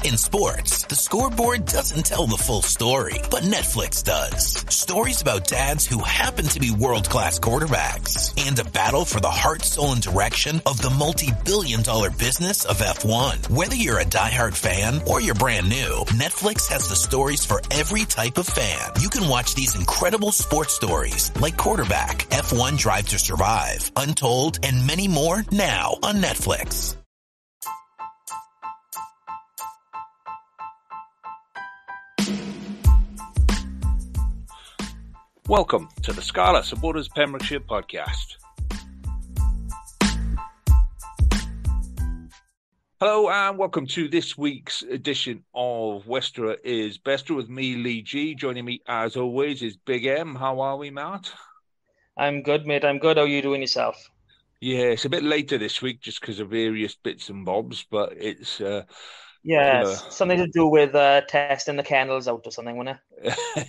In sports, the scoreboard doesn't tell the full story, but Netflix does. Stories about dads who happen to be world-class quarterbacks and a battle for the heart, soul, and direction of the multi-billion-dollar business of F1. Whether you're a diehard fan or you're brand new, Netflix has the stories for every type of fan. You can watch these incredible sports stories like Quarterback, F1 Drive to Survive, Untold, and many more now on Netflix. Welcome to the Scarlets Supporters Pembrokeshire podcast. Hello and welcome to this week's edition of Westerer is Bester with me, Lee G. Joining me as always is Big M. How are we, Matt? I'm good, mate. I'm good. How are you doing yourself? Yeah, it's a bit later this week just because of various bits and bobs, but it's... something to do with testing the kennels out or something, wasn't it?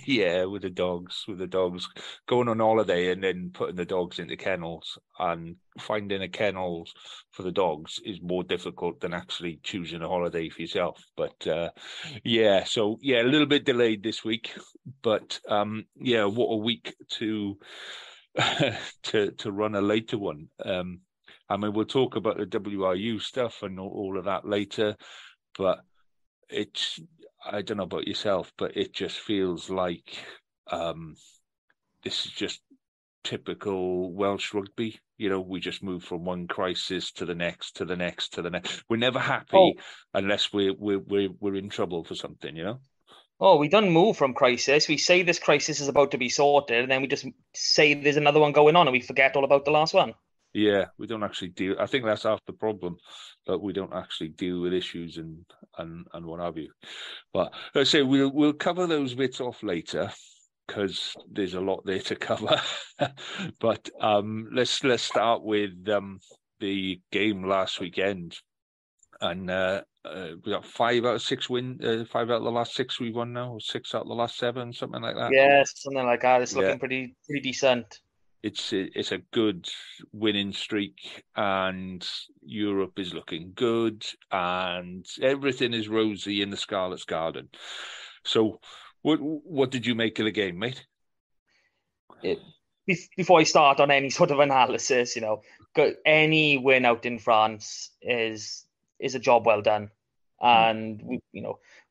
Yeah, with the dogs going on holiday and then putting the dogs into kennels, and finding a kennel for the dogs is more difficult than actually choosing a holiday for yourself. But a little bit delayed this week, but what a week to run a later one. We'll talk about the WRU stuff and all of that later. But I don't know about yourself, but it just feels like this is just typical Welsh rugby. You know, we just move from one crisis to the next, to the next, to the next. We're never happy unless we're in trouble for something, you know? Oh, we don't move from crisis. We say this crisis is about to be sorted, and then we just say there's another one going on, and we forget all about the last one. Yeah, we don't actually deal. I think that's half the problem, that we don't actually deal with issues and what have you. But let's say we'll cover those bits off later because there's a lot there to cover. But let's start with the game last weekend, and we got 5 out of 6 win. 5 out of the last 6 we won now, or 6 out of the last 7, something like that. Yeah, something like that. It's looking pretty decent. It's a good winning streak, and Europe is looking good, and everything is rosy in the Scarlets' garden. So, what did you make of the game, mate? Before I start on any sort of analysis, any win out in France is a job well done, and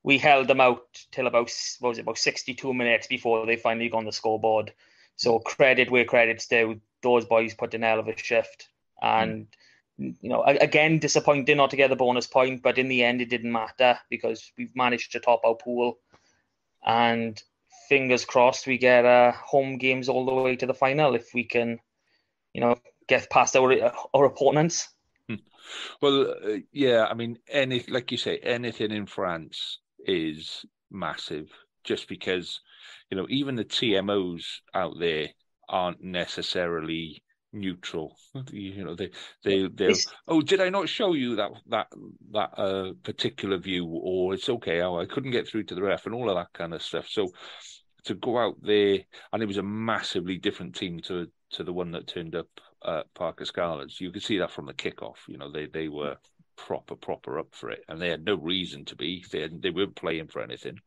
we held them out till about 62 minutes before they finally got on the scoreboard. So credit where credit's due. Those boys put in a hell of a shift. And, again, disappointing not to get the bonus point, but in the end, it didn't matter because we've managed to top our pool. And fingers crossed we get home games all the way to the final if we can, get past our opponents. Well, like you say, anything in France is massive just because... even the TMOs out there aren't necessarily neutral. They're oh, did I not show you that particular view? Or it's okay, I couldn't get through to the ref and all of that kind of stuff. So to go out there, and it was a massively different team to the one that turned up at Parker Scarlets. You could see that from the kickoff. They were proper up for it, and they had no reason to be. They weren't playing for anything.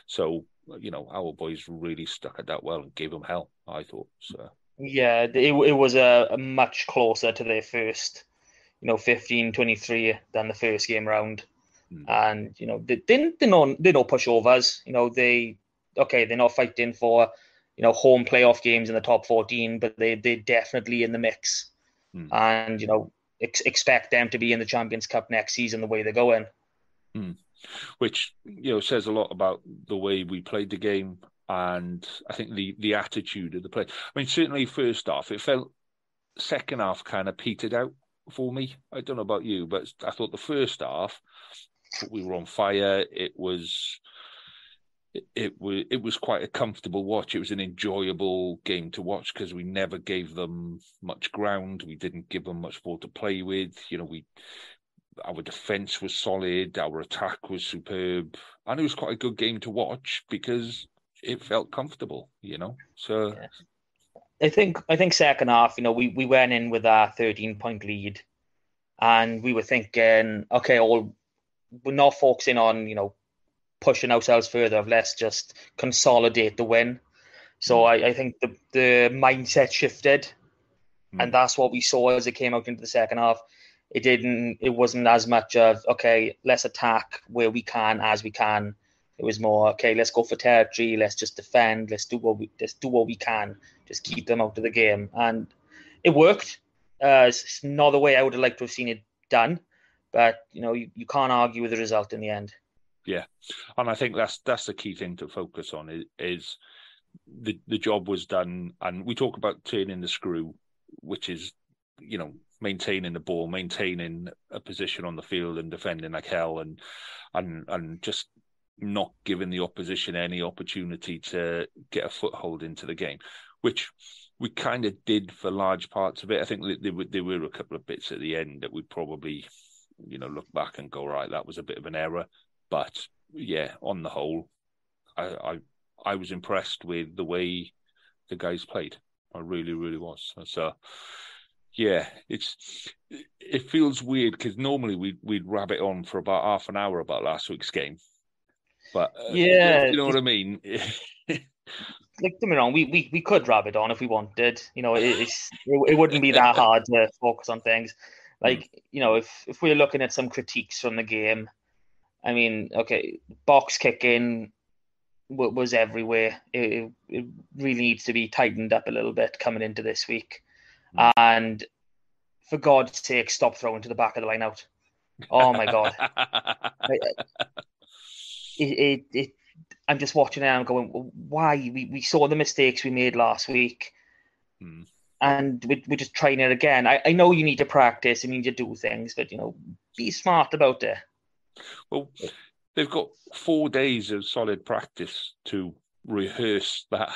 So our boys really stuck at that well and gave them hell, I thought. So yeah, it was a much closer to their first 15-23 than the first game round. And they're no pushovers. They're not fighting for home playoff games in the top 14, but they're definitely in the mix. And expect them to be in the Champions Cup next season the way they're going. Which says a lot about the way we played the game, and I think the attitude of the play. I mean, certainly first half, it felt second half kind of petered out for me. I don't know about you, but I thought the first half we were on fire. It was quite a comfortable watch. It was an enjoyable game to watch because we never gave them much ground. We didn't give them much ball to play with. Our defence was solid. Our attack was superb. And it was quite a good game to watch because it felt comfortable, So yeah. I think second half, we went in with a 13-point lead, and we were thinking, okay, all we're not focusing on, pushing ourselves further. Let's just consolidate the win. So I think the mindset shifted, and that's what we saw as it came out into the second half. It wasn't as much of, okay, let's attack where we can as we can. It was more, okay, let's go for territory, let's just defend, let's do what we can, just keep them out of the game. And it worked. It's not the way I would have liked to have seen it done, but you can't argue with the result in the end. Yeah, and I think that's the key thing to focus on is the job was done. And we talk about turning the screw, which is, maintaining the ball, maintaining a position on the field and defending like hell, and just not giving the opposition any opportunity to get a foothold into the game, which we kind of did for large parts of it. I think there were a couple of bits at the end that we probably, look back and go, right, that was a bit of an error. But yeah, on the whole, I was impressed with the way the guys played. I really, really was. So yeah, it feels weird because normally we'd rabbit on for about half an hour about last week's game. But yeah, you know what I mean. Like, don't me wrong, we could rabbit on if we wanted. It wouldn't be that hard to focus on things. Like, if we're looking at some critiques from the game, I mean, okay, box kicking was everywhere. It really needs to be tightened up a little bit coming into this week. And for God's sake, stop throwing to the back of the line out. Oh my God. I'm just watching it and I'm going, why? We saw the mistakes we made last week. And we're just trying it again. I know you need to practice and you need to do things, but, be smart about it. Well, they've got 4 days of solid practice to rehearse that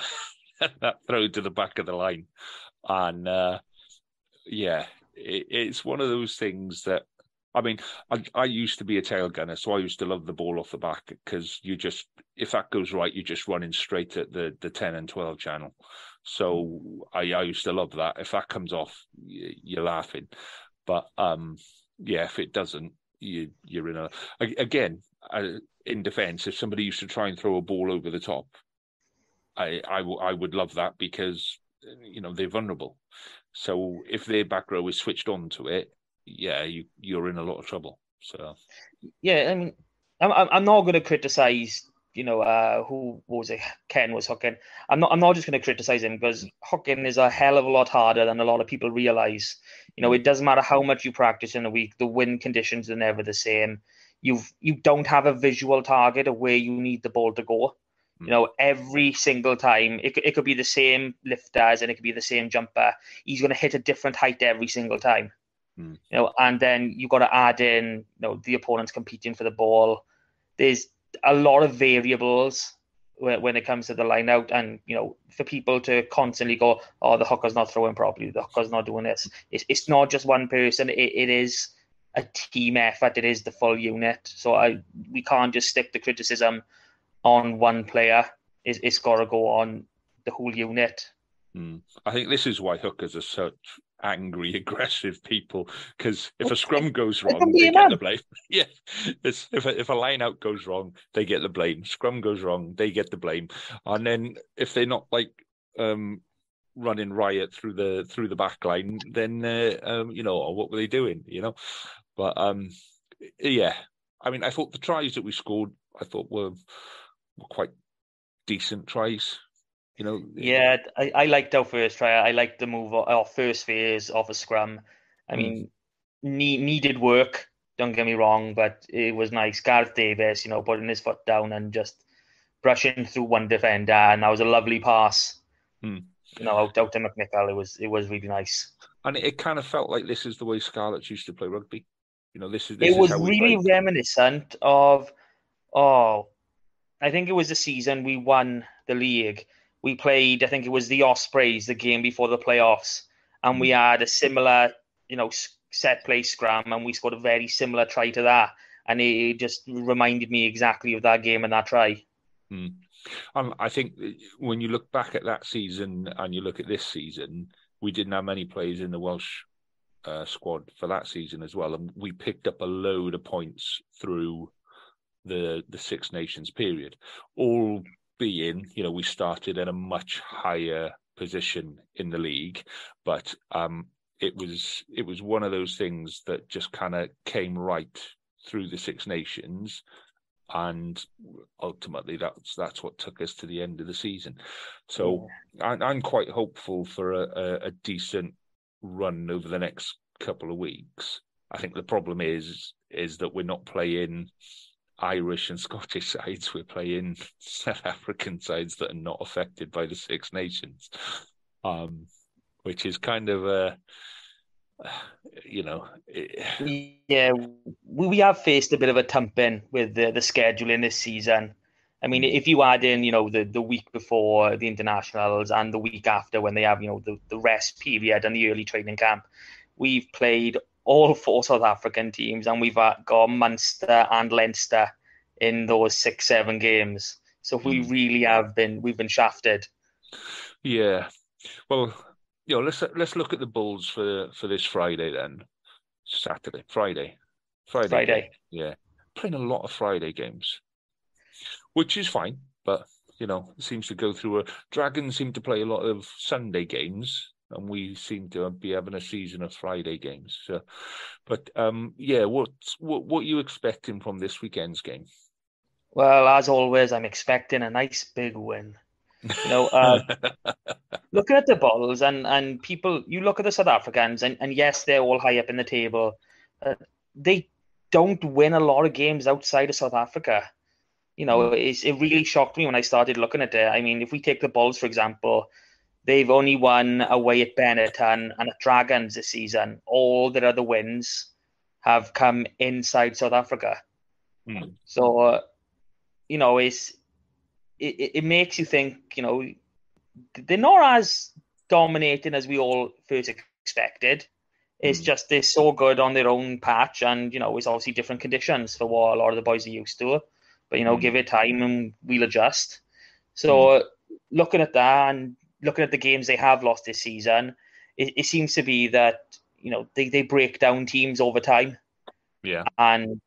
throw to the back of the line. And it's one of those things that, I mean, I used to be a tail gunner, so I used to love the ball off the back because if that goes right, you're just running straight at the 10 and 12 channel. So I used to love that. If that comes off, you're laughing. But if it doesn't, you're in in defence. If somebody used to try and throw a ball over the top, I would love that because they're vulnerable. So if their back row is switched on to it, you're in a lot of trouble. So yeah, I mean, I'm not going to criticize. Who was it? Ken was hooking. I'm not just going to criticize him because hooking is a hell of a lot harder than a lot of people realize. It doesn't matter how much you practice in a week. The wind conditions are never the same. You don't have a visual target of where you need the ball to go. Every single time it could be the same lifters and it could be the same jumper. He's going to hit a different height every single time. And then you've got to add in, the opponent's competing for the ball. There's a lot of variables when it comes to the line out, and for people to constantly go, oh, the hooker's not throwing properly, the hooker's not doing this. It's not just one person. It is a team effort. It is the full unit. So we can't just stick the criticism on one player. It's got to go on the whole unit. I think this is why hookers are such angry, aggressive people, because if a scrum goes wrong, they get the blame. Yeah, if a line out goes wrong, they get the blame. Scrum goes wrong, they get the blame. And then if they're not running riot through the back line, then what were they doing? But I mean, I thought the tries that we scored, were quite decent tries. Yeah, I liked our first try. I liked the move, our first phase of a scrum. I mean, needed work, don't get me wrong, but it was nice. Gareth Davis, putting his foot down and just brushing through one defender, and that was a lovely pass. Out to McNichol. It was really nice. And it kind of felt like this is the way Scarlets used to play rugby. This it was how we really played. Reminiscent of, I think it was the season we won the league. We played, I think it was the Ospreys, the game before the playoffs, and we had a similar, set play scrum, and we scored a very similar try to that, and it just reminded me exactly of that game and that try. I think when you look back at that season and you look at this season, we didn't have many players in the Welsh squad for that season as well, and we picked up a load of points through the Six Nations period, all being, we started at a much higher position in the league, but it was one of those things that just kind of came right through the Six Nations, and ultimately that's what took us to the end of the season. So I'm quite hopeful for a decent run over the next couple of weeks. I think the problem is that we're not playing Irish and Scottish sides. We're playing South African sides that are not affected by the Six Nations, which is kind of Yeah, we have faced a bit of a thumping with the scheduling this season. I mean, if you add in, the week before the internationals and the week after when they have, the rest period and the early training camp, we've played all 4 South African teams, and we've got Munster and Leinster in those 6-7 games. So we really we've been shafted. Yeah. Well, let's look at the Bulls for this Friday then. Friday. Game. Yeah. Playing a lot of Friday games, which is fine, but it seems to go through Dragons seem to play a lot of Sunday games, and we seem to be having a season of Friday games. So, but what are you expecting from this weekend's game? Well, as always, I'm expecting a nice big win. Looking at the Bulls and people, you look at the South Africans, and yes, they're all high up in the table. They don't win a lot of games outside of South Africa. It really shocked me when I started looking at it. I mean, if we take the Bulls, for example, they've only won away at Benetton and at Dragons this season. All their other wins have come inside South Africa. So, it makes you think, they're not as dominating as we all first expected. It's just they're so good on their own patch, and it's obviously different conditions for what a lot of the boys are used to. But give it time and we'll adjust. So looking at that and looking at the games they have lost this season, it seems to be that they break down teams over time. Yeah, and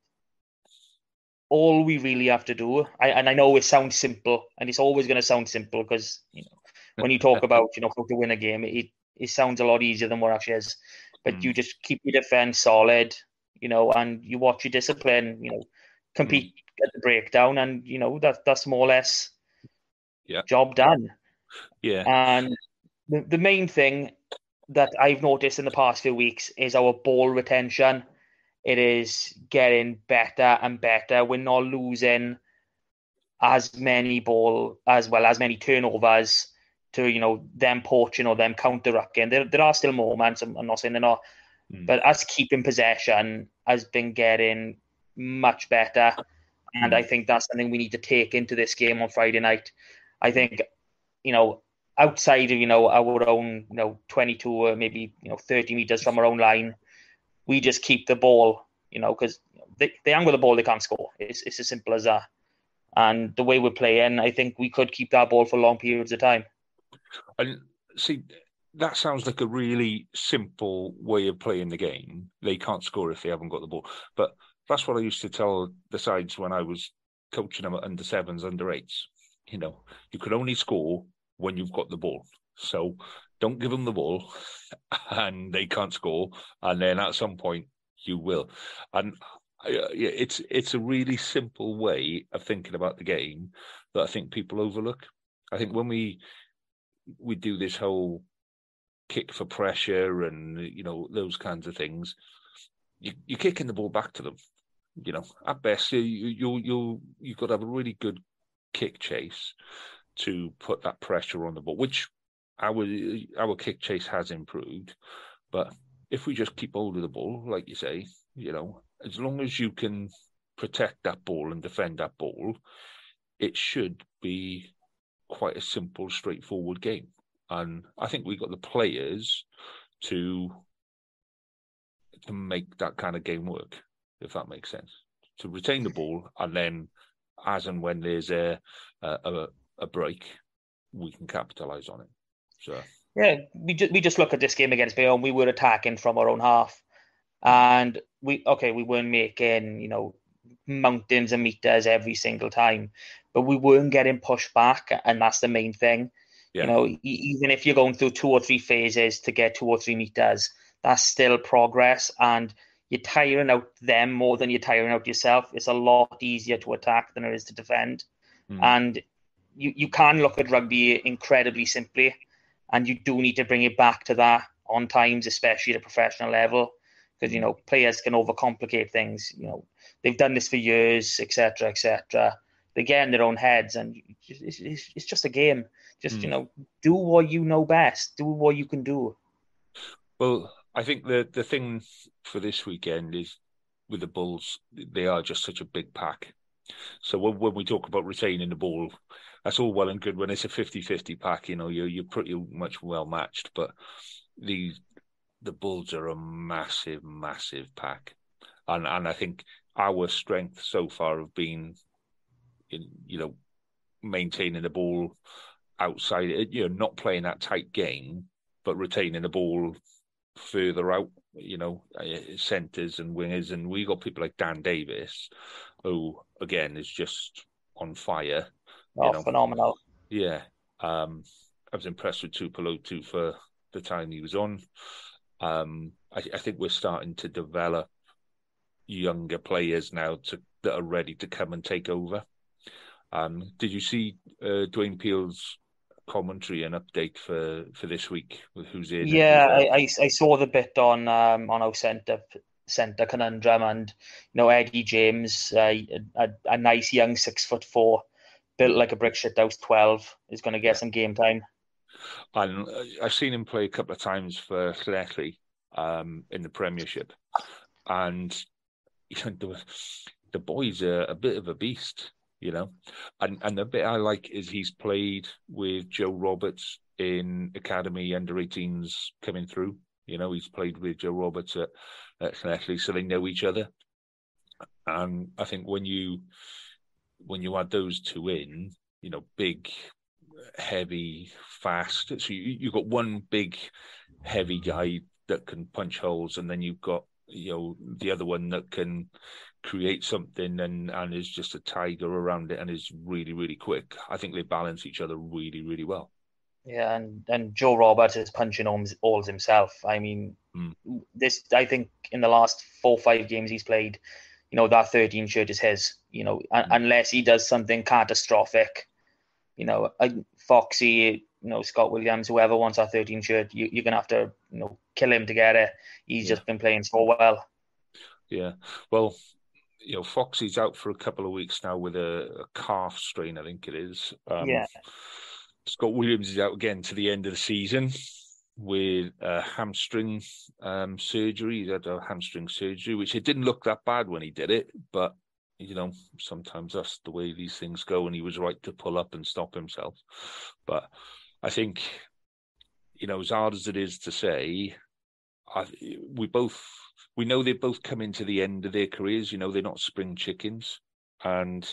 all we really have to do, and I know it sounds simple, and it's always going to sound simple because when you talk about how to win a game, it sounds a lot easier than what it actually is. But you just keep your defense solid, and you watch your discipline, compete at the breakdown, and that's more or less job done. Yeah. And the main thing that I've noticed in the past few weeks is our ball retention. It is getting better and better. We're not losing as many many turnovers to, them poaching or them counter-rucking. There are still moments, I'm not saying they're not, but us keeping possession has been getting much better. And I think that's something we need to take into this game on Friday night. I think, outside of, our own, 22 or maybe, 30 meters from our own line, we just keep the ball, because they haven't got the ball, they can't score. It's as simple as that. And the way we're playing, I think we could keep that ball for long periods of time. And see, that sounds like a really simple way of playing the game. They can't score if they haven't got the ball. But that's what I used to tell the sides when I was coaching them at under 7s, under 8s. You can only score when you've got the ball. So don't give them the ball and they can't score. And then at some point you will. And it's a really simple way of thinking about the game that I think people overlook. I think when we do this whole kick for pressure and, those kinds of things, you're kicking the ball back to them. At best, you've got to have a really good kick chase to put that pressure on the ball, which our kick chase has improved. But if we just keep hold of the ball, like you say, as long as you can protect that ball and defend that ball, it should be quite a simple, straightforward game. And I think we got the players to make that kind of game work, if that makes sense. To retain the ball, and then as and when there's a break, we can capitalise on it. So Yeah, we just look at this game against Bayonne. We were attacking from our own half, and we weren't making mountains of meters every single time, but we weren't getting pushed back, and that's the main thing. Yeah. Even if you're going through 2 or 3 phases to get 2 or 3 meters, that's still progress, and you're tiring out them more than you're tiring out yourself. It's a lot easier to attack than it is to defend, Mm. and you can look at rugby incredibly simply, and you do need to bring it back to that on times, especially at a professional level, because players can overcomplicate things. They've done this for years, etc., etc. They get in their own heads, and it's just a game. Just do what you know best. Do what you can do. Well, I think the thing for this weekend is with the Bulls, they are just such a big pack. So when we talk about retaining the ball, that's all well and good when it's a 50-50 pack. You're pretty much well matched, but the Bulls are a massive, massive pack, and I think our strength so far have been maintaining the ball outside, not playing that tight game, but retaining the ball further out, centres and wingers. And we got people like Dan Davis, who, again, is just on fire. Phenomenal. Yeah. I was impressed with Tupelotu for the time he was on. I think we're starting to develop younger players now that are ready to come and take over. Did you see Dwayne Peel's commentary and update for this week with who's in and Yeah, who's out? I saw the bit on our centre conundrum, and Eddie James, a nice young 6'4", built like a brick shit house 12, is going to get some game time. And I've seen him play a couple of times for Llanelli in the Premiership, and the boy's a bit of a beast. And the bit I like is he's played with Joe Roberts in academy under-18s coming through. He's played with Joe Roberts at Llanelli, so they know each other. And I think when you add those two in, big, heavy, fast. So you've got one big, heavy guy that can punch holes, and then you've got the other one that can create something and is just a tiger around it and is really, really quick. I think they balance each other really, really well. Yeah, and Joe Roberts is punching holes himself. I mean, I think in the last 4 or 5 games he's played, that 13 shirt is his. Unless he does something catastrophic, Foxy, Scott Williams, whoever wants that 13 shirt, you're gonna have to, kill him to get it. He's just been playing so well. Yeah, well, Foxy's out for a couple of weeks now with a calf strain, I think it is. Yeah. Scott Williams is out again to the end of the season with a hamstring surgery. He had a hamstring surgery, which it didn't look that bad when he did it, but sometimes that's the way these things go, and he was right to pull up and stop himself. But I think, as hard as it is to say, we know they're both coming to the end of their careers. They're not spring chickens. And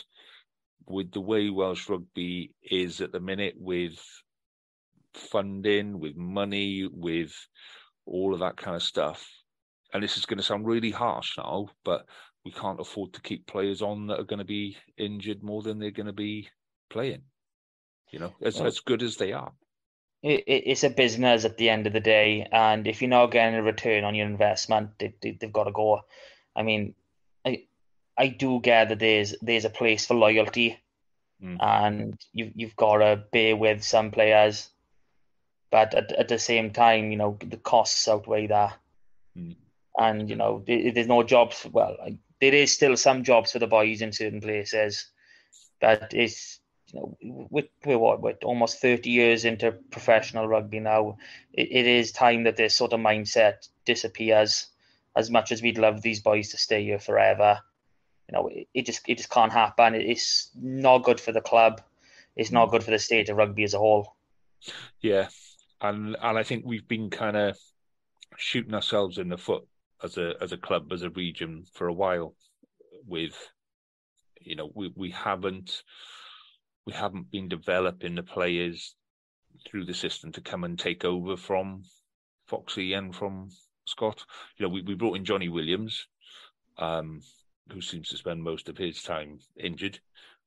with the way Welsh rugby is at the minute, with funding, with money, with all of that kind of stuff, and this is going to sound really harsh now, but we can't afford to keep players on that are going to be injured more than they're going to be playing, as good as they are. It's a business at the end of the day, and if you're not getting a return on your investment, they've got to go. I mean, I do get that there's a place for loyalty, and you've got to bear with some players, but at the same time, the costs outweigh that. And there's no jobs. Well, there is still some jobs for the boys in certain places, but it's we're almost 30 years into professional rugby now. It is time that this sort of mindset disappears. As much as we'd love these boys to stay here forever, it just can't happen. It's not good for the club. It's not good for the state of rugby as a whole. Yeah, and I think we've been kind of shooting ourselves in the foot as a club, as a region, for a while. With we haven't been developing the players through the system to come and take over from Foxy and from Scott. We brought in Johnny Williams, who seems to spend most of his time injured,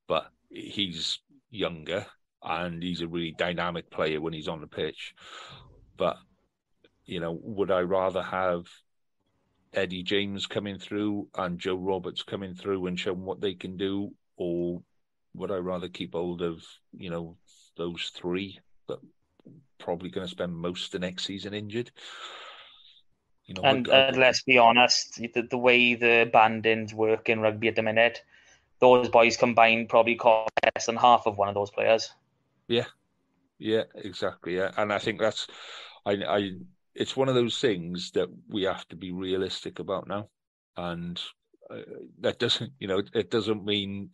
but he's younger and he's a really dynamic player when he's on the pitch. But, would I rather have Eddie James coming through and Joe Roberts coming through and showing what they can do, or would I rather keep hold of, those three that probably going to spend most of the next season injured? And let's be honest, the way the bandings work in rugby at the minute, those boys combined probably cost less than half of one of those players. Yeah, exactly. Yeah, and I think that's, it's one of those things that we have to be realistic about now, and that doesn't, it doesn't mean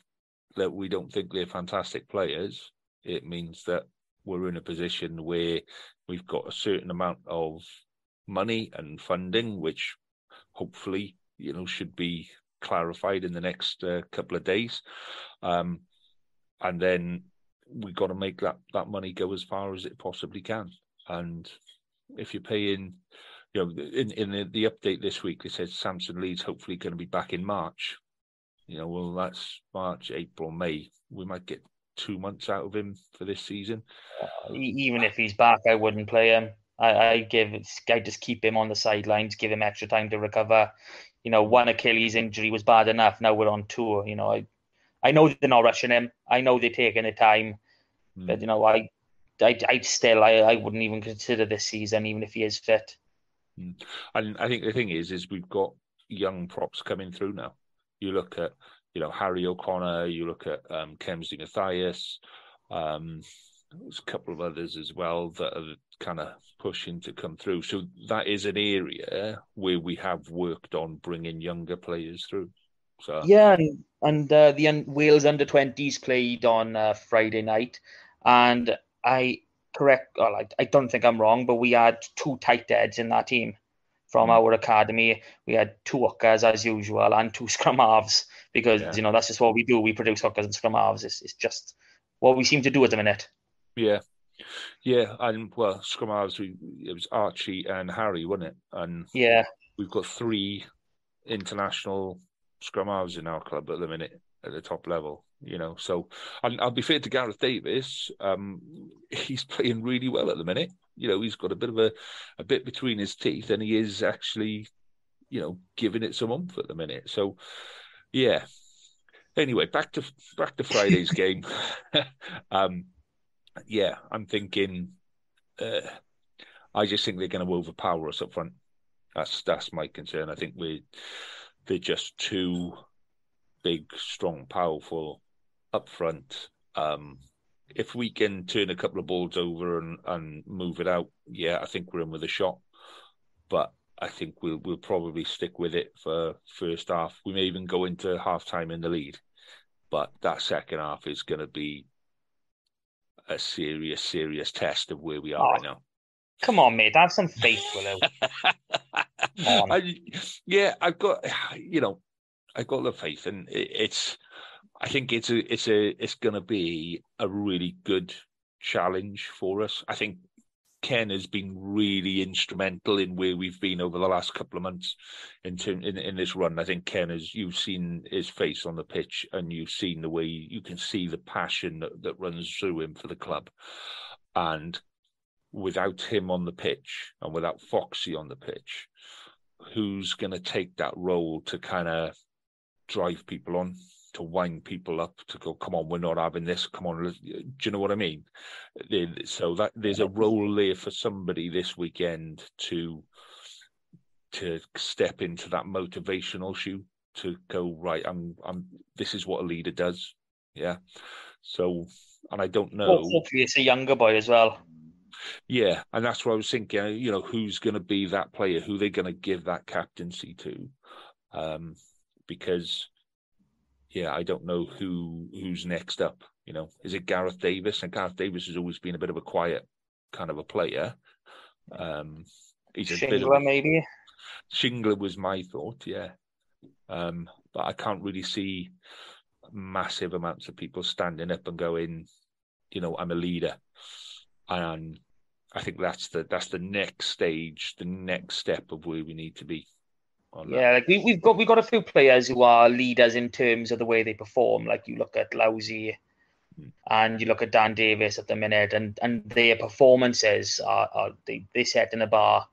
that we don't think they're fantastic players. It means that we're in a position where we've got a certain amount of money and funding, which hopefully, should be clarified in the next couple of days. And then we've got to make that money go as far as it possibly can. And if you're paying, in the update this week, it says Samson Lee's hopefully going to be back in March. Well, that's March, April, May. We might get 2 months out of him for this season. Even if he's back, I wouldn't play him. I just keep him on the sidelines, give him extra time to recover. One Achilles injury was bad enough. Now we're on tour. I know they're not rushing him. I know they're taking their time. But I wouldn't even consider this season, even if he is fit. And I think the thing is we've got young props coming through now. You look at, Harry O'Connor. You look at Kemsy Mathias. There's a couple of others as well that are kind of pushing to come through. So that is an area where we have worked on bringing younger players through. So yeah, and the Wales under-20s played on Friday night, and I don't think I'm wrong, but we had 2 tight heads in that team from our academy. We had 2 hookers as usual and 2 scrum halves because that's just what we do. We produce hookers and scrum halves. It's just what we seem to do at the minute. Yeah, and well, scrum halves, it was Archie and Harry, wasn't it? And we've got 3 international scrum halves in our club at the minute at the top level. So and I'll be fair to Gareth Davis. He's playing really well at the minute. He's got a bit of a bit between his teeth, and he is actually, giving it some oomph at the minute. So, yeah. Anyway, back to Friday's game. Yeah, I'm thinking. I just think they're going to overpower us up front. That's my concern. I think they're just too big, strong, powerful up front. If we can turn a couple of balls over and move it out, I think we're in with a shot. But I think we'll probably stick with it for first half. We may even go into half time in the lead. But that second half is going to be a serious test of where we are right now. Come on, mate. Have some faith, Willow. Come on. I've got the faith, and I think it's going to be a really good challenge for us. I think Ken has been really instrumental in where we've been over the last couple of months in this run. I think Ken, you've seen his face on the pitch, and you've seen the way you can see the passion that runs through him for the club. And without him on the pitch and without Foxy on the pitch, who's going to take that role to kind of drive people on, to wind people up, to go, come on, we're not having this, come on, do you know what I mean? So that there's a role there for somebody this weekend to step into that motivational shoe, to go, right, I'm this is what a leader does. Yeah. So, and I don't know. Well, hopefully it's a younger boy as well. Yeah, and that's what I was thinking, who's going to be that player, who they're going to give that captaincy to. Because I don't know who's next up. Is it Gareth Davis? And Gareth Davis has always been a bit of a quiet kind of a player. He's a Shingler, bit of maybe. Shingler was my thought, yeah. But I can't really see massive amounts of people standing up and going, I'm a leader. And I think that's the next stage, the next step of where we need to be. Yeah, like we've got a few players who are leaders in terms of the way they perform. Like you look at Lousy and you look at Dan Davis at the minute, and their performances are they setting a bar,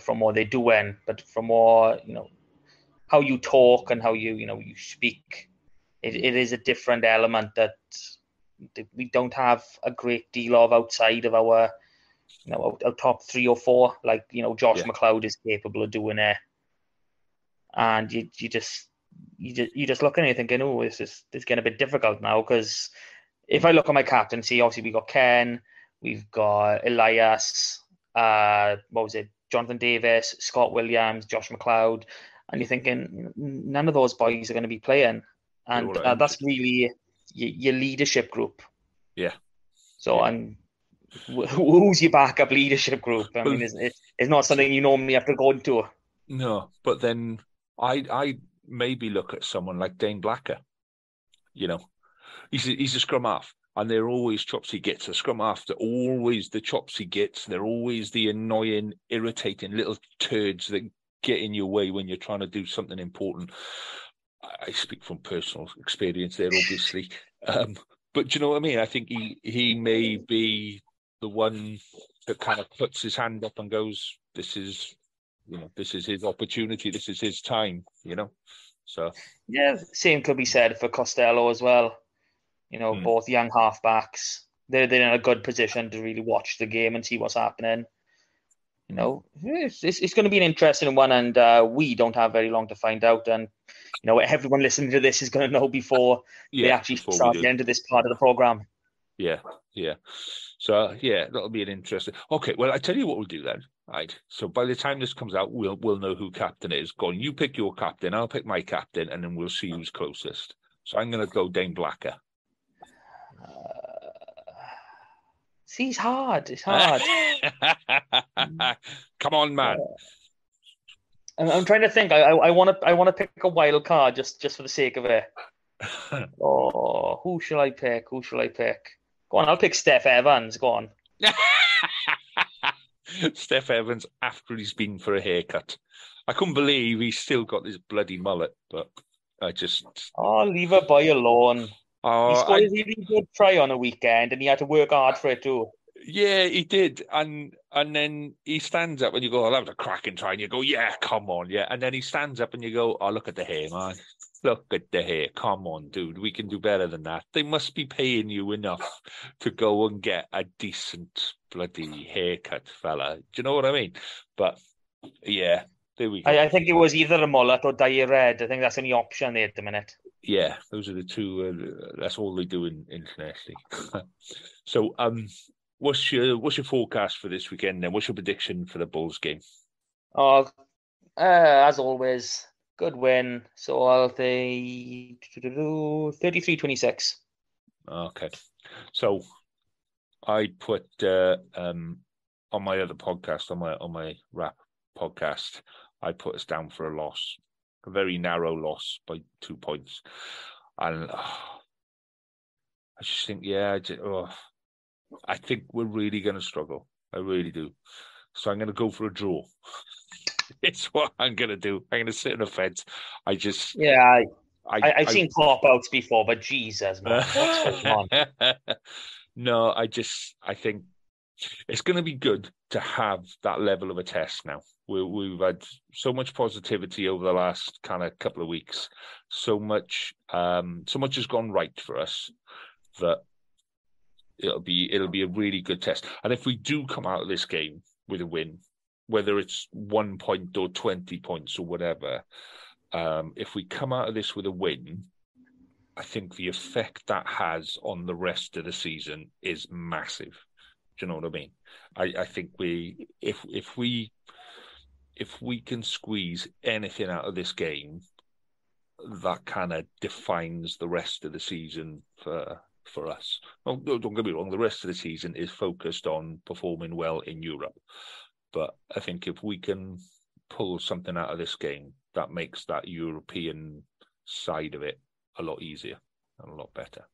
from what they're doing, but from more, how you talk and how you speak. It is a different element that we don't have a great deal of outside of our our top 3 or 4. Like Josh McLeod is capable of doing it, and you just look at it thinking, oh, this is getting a bit difficult now, because if I look at my captaincy, obviously we got Ken, we've got Elias, what was it, Jonathan Davis, Scott Williams, Josh McLeod, and you're thinking none of those boys are going to be playing, and that's really your leadership group. Yeah. So and who's your backup leadership group? I mean, it's not something you normally have to go into. No, but then I maybe look at someone like Dane Blacker. He's a scrum half, and they're always chops he gets. A scrum half, they're always the chops he gets. They're always the annoying, irritating little turds that get in your way when you're trying to do something important. I speak from personal experience there, obviously. But do you know what I mean? I think he may be the one that kind of puts his hand up and goes, this is his opportunity. This is his time, So yeah, same could be said for Costello as well. Both young halfbacks. They're in a good position to really watch the game and see what's happening. It's going to be an interesting one, and we don't have very long to find out. And everyone listening to this is going to know before they actually start getting into this part of the program. Yeah. So that'll be an interesting. Okay, well, I tell you what we'll do then. Right. So by the time this comes out, we'll know who captain is. Go on, you pick your captain, I'll pick my captain, and then we'll see who's closest. So I'm going to go Dane Blacker. See, it's hard. It's hard. Come on, man. I'm trying to think. I want to pick a wild card just for the sake of it. Oh, who shall I pick? Go on, I'll pick Steph Evans. Go on. Steph Evans after he's been for a haircut. I couldn't believe he's still got this bloody mullet, but I just... Oh, leave a boy alone. He scored a really good try on a weekend, and he had to work hard for it too. Yeah, he did. And then he stands up and you go, oh, that was a cracking try. And you go, yeah, come on, yeah. And then he stands up and you go, oh, look at the hair, man. Look at the hair. Come on, dude. We can do better than that. They must be paying you enough to go and get a decent bloody haircut, fella. Do you know what I mean? But, yeah, there we go. I think it was either a mullet or dye it red. I think that's the only option there at the minute. Yeah, those are the two. That's all they do internationally. So, what's your forecast for this weekend then? What's your prediction for the Bulls game? Oh, as always, good win. So I'll say 33-26. Okay. So I put on my other podcast, on my rap podcast, I put us down for a loss. A very narrow loss by 2 points. And I just think, I think we're really going to struggle. I really do. So I'm going to go for a draw. It's what I'm going to do. I'm going to sit on the fence. I've seen cop-outs before, but Jesus, man, what's going on? No, I think it's going to be good to have that level of a test now. We've had so much positivity over the last kind of couple of weeks. So much has gone right for us that it'll be a really good test. And if we do come out of this game with a win, whether it's 1 point or 20 points or whatever, if we come out of this with a win, I think the effect that has on the rest of the season is massive. Do you know what I mean? I think if we can squeeze anything out of this game, that kind of defines the rest of the season for us. No, don't get me wrong, the rest of the season is focused on performing well in Europe. But I think if we can pull something out of this game, that makes that European side of it a lot easier and a lot better.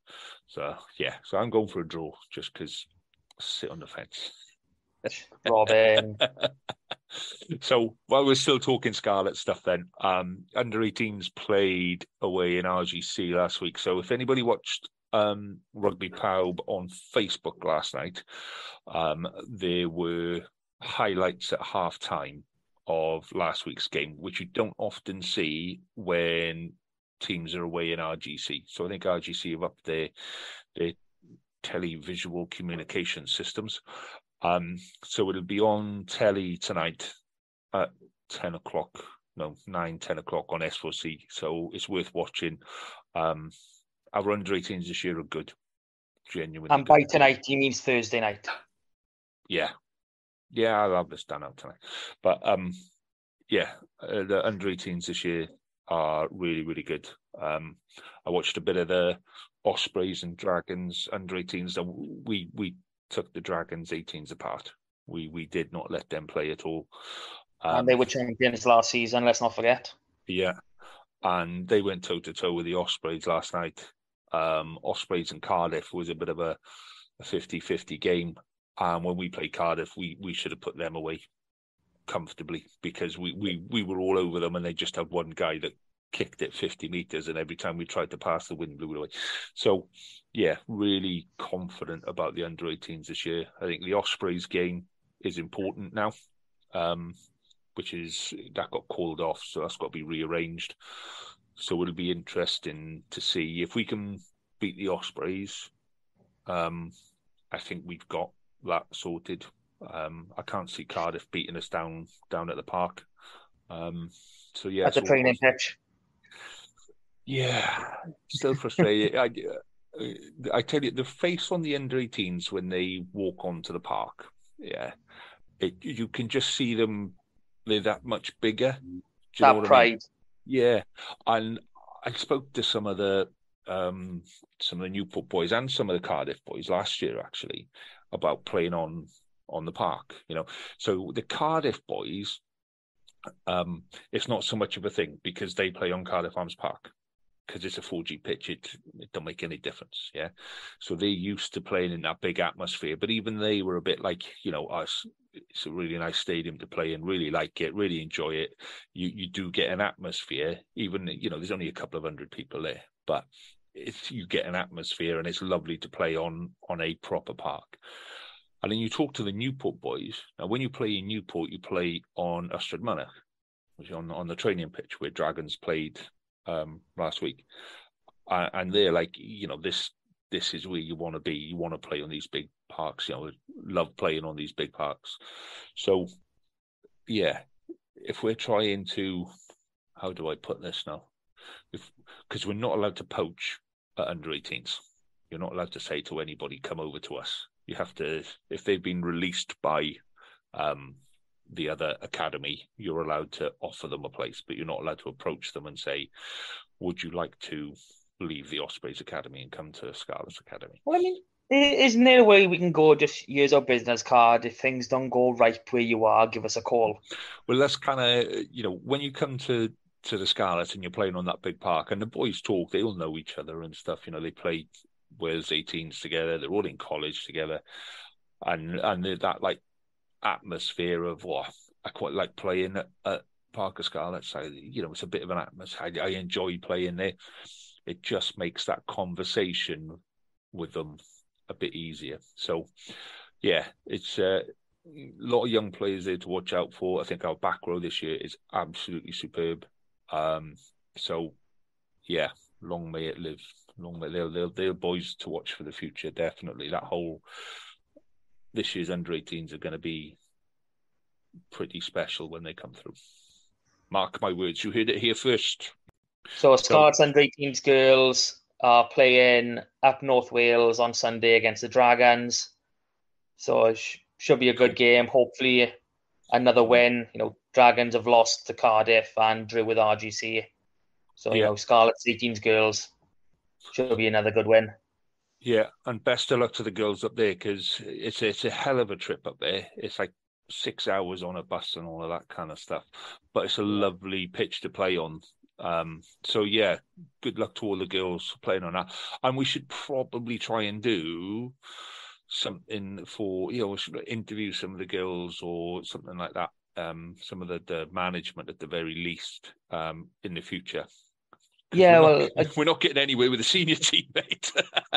So, yeah, I'm going for a draw just because sit on the fence. Robin. So while we're still talking Scarlet stuff then, under 18s played away in RGC last week. So if anybody watched Rugby Pub on Facebook last night, there were highlights at half time of last week's game, which you don't often see when teams are away in RGC. So I think RGC have upped their televisual communication systems. So it'll be on telly tonight at 10 o'clock. No, 9, 10 o'clock on S4C. So it's worth watching. Our under 18s this year are good. Genuinely. And by tonight, he means Thursday night. Yeah. Yeah, I'll have this done out tonight. But the under 18s this year are really, really good. I watched a bit of the Ospreys and Dragons under 18s. We took the Dragons 18s apart. We did not let them play at all. And they were champions last season, let's not forget. Yeah. And they went toe-to-toe with the Ospreys last night. Ospreys and Cardiff was a bit of a 50-50 game. And when we played Cardiff, we should have put them away comfortably because we were all over them and they just had one guy that kicked it 50 metres and every time we tried to pass, the wind blew it away. So, yeah, really confident about the under-18s this year. I think the Ospreys game is important now, that got called off, so that's got to be rearranged. So it'll be interesting to see if we can beat the Ospreys. I think we've got that sorted. I can't see Cardiff beating us down at the park. So yeah, at the training pitch. Yeah, still frustrated. I tell you, the face on the under-18s when they walk onto the park, yeah, you can just see them. They're that much bigger. Do you know what pride. I mean? Yeah, and I spoke to some of the Newport boys and some of the Cardiff boys last year actually about playing on the park. You know, so the Cardiff boys, it's not so much of a thing because they play on Cardiff Arms Park. Because it's a 4G pitch, it don't make any difference, yeah? So they're used to playing in that big atmosphere, but even they were a bit like, you know, us. It's a really nice stadium to play in, really like it, really enjoy it. You do get an atmosphere, even, you know, there's only a couple of hundred people there, but you get an atmosphere and it's lovely to play on a proper park. And then you talk to the Newport boys. Now, when you play in Newport, you play on Ystrad Mynach, which is on the training pitch where Dragons played last week, and they're like, you know, this is where you want to be. You want to play on these big parks. You know, love playing on these big parks. So, yeah, if we're trying to, how do I put this now? Because we're not allowed to poach at under 18s. You're not allowed to say to anybody, "Come over to us." You have to, if they've been released by the other academy, you're allowed to offer them a place, but you're not allowed to approach them and say, would you like to leave the Ospreys Academy and come to Scarlets Academy? Well, I mean, isn't there a way we can go, just here's our business card, if things don't go right where you are, give us a call? Well, that's kind of, you know, when you come to the Scarlets and you're playing on that big park and the boys talk, they all know each other and stuff, you know, they play Wales 18s together, they're all in college together, and that like atmosphere of I quite like playing at Parker Scarlets. You know, it's a bit of an atmosphere. I enjoy playing there. It just makes that conversation with them a bit easier. So, yeah, it's a lot of young players there to watch out for. I think our back row this year is absolutely superb. So, yeah, long may it live. Long may they're boys to watch for the future. Definitely, this year's under 18s are going to be pretty special when they come through. Mark my words, you heard it here first. So Scarlets under 18s girls are playing up North Wales on Sunday against the Dragons. So it should be a good game. Hopefully another win. You know, Dragons have lost to Cardiff and drew with RGC. So, you know, Scarlets 18s girls should be another good win. Yeah, and best of luck to the girls up there because it's a hell of a trip up there. It's like 6 hours on a bus and all of that kind of stuff, but it's a lovely pitch to play on. So yeah, good luck to all the girls playing on that. And we should probably try and do something for, interview some of the girls or something like that. Some of the management at the very least in the future. Yeah, we're not getting anywhere with the senior team, mate.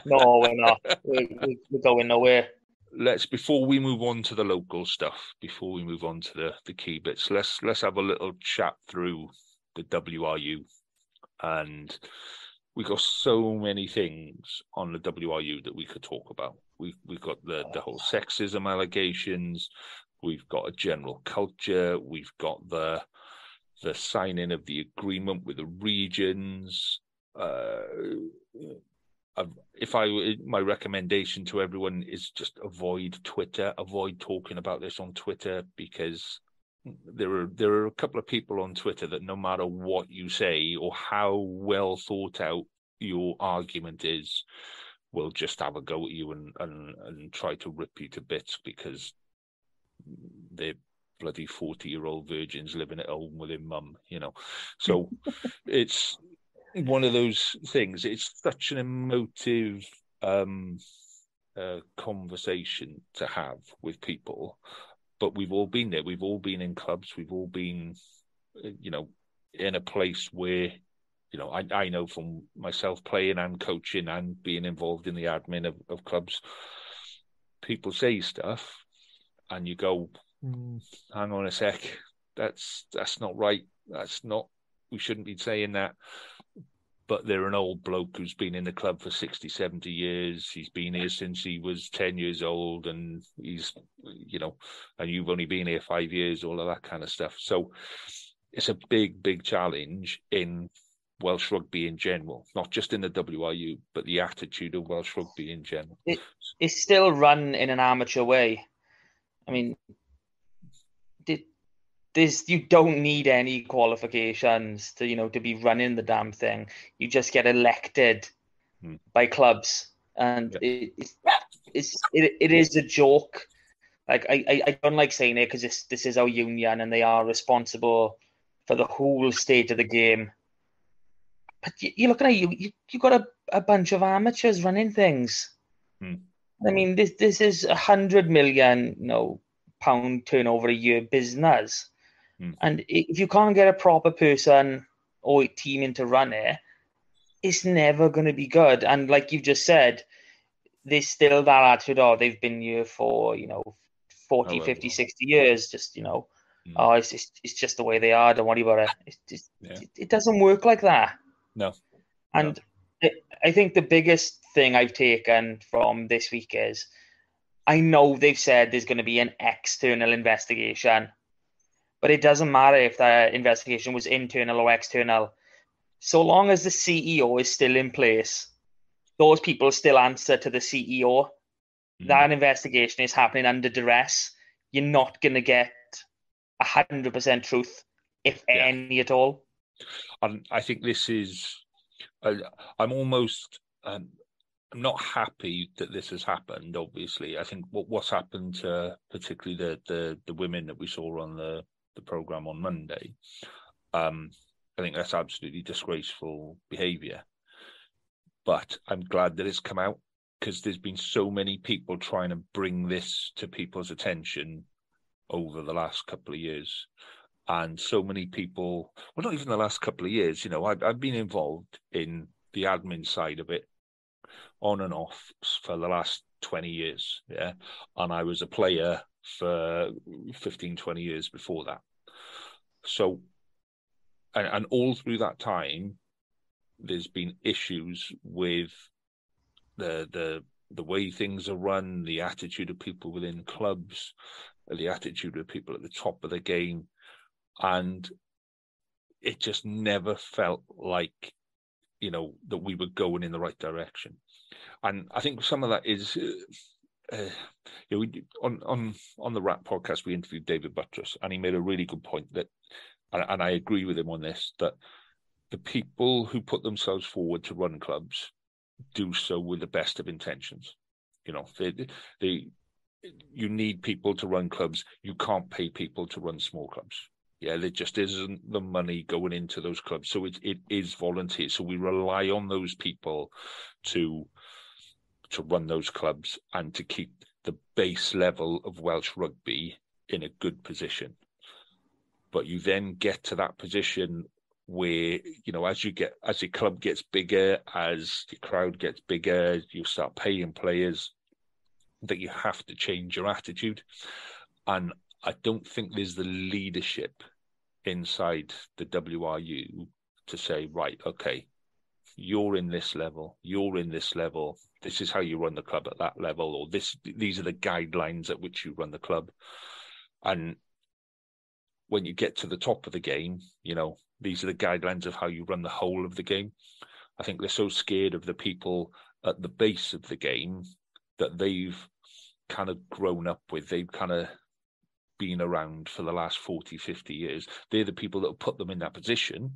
No, we're not. We're going nowhere. Before we move on to the local stuff, before we move on to the key bits, let's have a little chat through the WRU. And we got so many things on the WRU that we could talk about. We've got the whole sexism allegations. We've got a general culture. We've got the signing of the agreement with the regions. My recommendation to everyone is just avoid Twitter, avoid talking about this on Twitter, because there are a couple of people on Twitter that no matter what you say or how well thought out your argument is, will just have a go at you and try to rip you to bits because they're bloody 40-year-old virgins living at home with their mum, So it's one of those things. It's such an emotive conversation to have with people, but we've all been there. We've all been in clubs. We've all been, in a place where, I know from myself playing and coaching and being involved in the admin of clubs, people say stuff and you go, hang on a sec, that's not right. We shouldn't be saying that. But they're an old bloke who's been in the club for 60, 70 years. He's been here since he was 10 years old, and he's, and you've only been here 5 years, all of that kind of stuff. So it's a big, big challenge in Welsh rugby in general, not just in the WRU, but the attitude of Welsh rugby in general. It's still run in an amateur way. I mean, you don't need any qualifications to be running the damn thing. You just get elected by clubs, and it is a joke. Like I don't like saying it because this is our union and they are responsible for the whole state of the game. But you're looking at you got a bunch of amateurs running things. I mean, this is £100 million pound turnover a year business. And if you can't get a proper person or team in to run it, it's never going to be good. And like you've just said, there's still that attitude, they've been here for, 40, 50, 60 years. Just, it's just the way they are. Don't worry about it. It doesn't work like that. No. And I think the biggest thing I've taken from this week is I know they've said there's going to be an external investigation. But it doesn't matter if the investigation was internal or external. So long as the CEO is still in place, those people still answer to the CEO. That investigation is happening under duress. You're not going to get 100% truth, if any at all. I think this is... I'm almost... I'm not happy that this has happened, obviously. I think what's happened to particularly the women that we saw on the programme on Monday, I think that's absolutely disgraceful behaviour. But I'm glad that it's come out, because there's been so many people trying to bring this to people's attention over the last couple of years. And so many people, well, not even the last couple of years, I've been involved in the admin side of it on and off for the last 20 years. Yeah. And I was a player for 15, 20 years before that. So, and all through that time, there's been issues with the way things are run, the attitude of people within clubs, the attitude of people at the top of the game. And it just never felt like, that we were going in the right direction. And I think some of that is... on the Rap podcast, we interviewed David Buttress, and he made a really good point that, and I agree with him on this, that the people who put themselves forward to run clubs do so with the best of intentions. You need people to run clubs. You can't pay people to run small clubs. Yeah, there just isn't the money going into those clubs. So it is volunteer. So we rely on those people to to run those clubs and to keep the base level of Welsh rugby in a good position. But you then get to that position where, as your club gets bigger, as your crowd gets bigger, you start paying players, that you have to change your attitude. And I don't think there's the leadership inside the WRU to say, right, okay, you're in this level, this is how you run the club at that level, or these are the guidelines at which you run the club. And when you get to the top of the game, these are the guidelines of how you run the whole of the game. I think they're so scared of the people at the base of the game that they've kind of grown up with. They've kind of been around for the last 40, 50 years. They're the people that will put them in that position,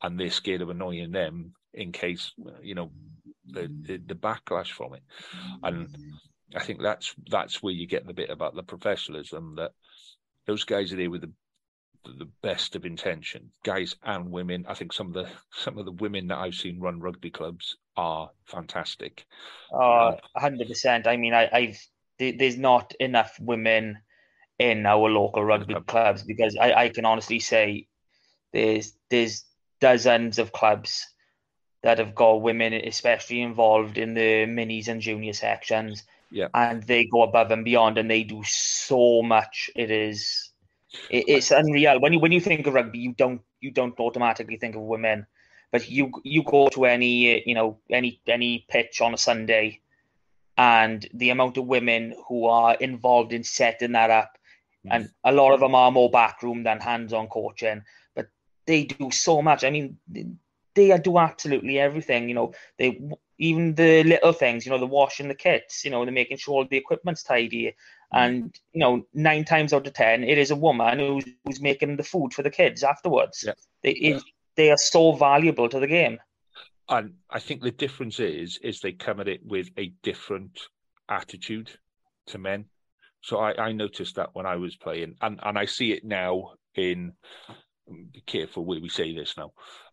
and they're scared of annoying them in case, the backlash from it. And I think that's where you get the bit about the professionalism, that those guys are there with the best of intention, guys and women. I think some of the women that I've seen run rugby clubs are fantastic. 100%. I mean, there's not enough women in our local rugby clubs, because I can honestly say there's dozens of clubs that have got women especially involved in the minis and junior sections. Yeah. And they go above and beyond, and they do so much. It's unreal. When you think of rugby, you don't automatically think of women, but you go to any pitch on a Sunday, and the amount of women who are involved in setting that up, and a lot of them are more backroom than hands-on coaching, but they do so much. I mean, they do absolutely everything. They, even the little things, the washing the kits, they're making sure all the equipment's tidy. And, 9 times out of 10, it is a woman who's making the food for the kids afterwards. Yeah. They are so valuable to the game. And I think the difference is they come at it with a different attitude to men. So I noticed that when I was playing, and I see it now in, be careful where we say this now,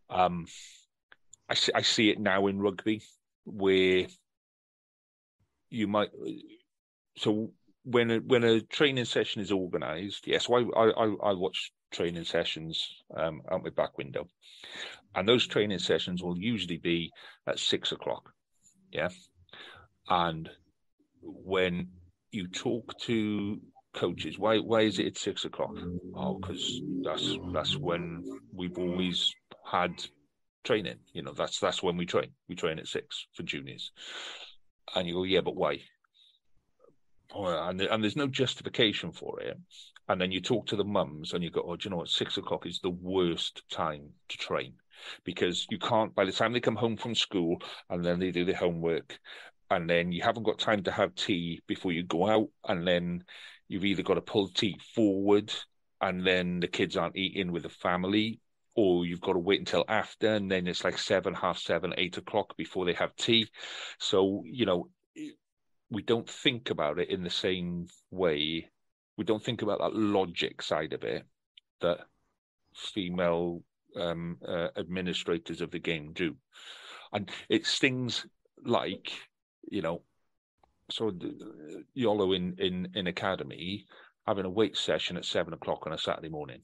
I see it now in rugby, where you might, so when a training session is organised, yes, so I watch training sessions out my back window, and those training sessions will usually be at 6:00, yeah. And when you talk to coaches, why is it at 6:00? Oh, because that's when we've always had training. That's when we train. We train at 6 for juniors. And you go, yeah, but why? And there's no justification for it. And then you talk to the mums and you go, oh, do you know what? 6:00 is the worst time to train, because you can't, by the time they come home from school and then they do their homework, and then you haven't got time to have tea before you go out, and then you've either got to pull tea forward, and then the kids aren't eating with the family, or you've got to wait until after, and then it's like 7, 7:30, 8:00 before they have tea. So, we don't think about it in the same way. We don't think about that logic side of it that female administrators of the game do. And it's things like, so Yolo in academy having a weight session at 7:00 on a Saturday morning,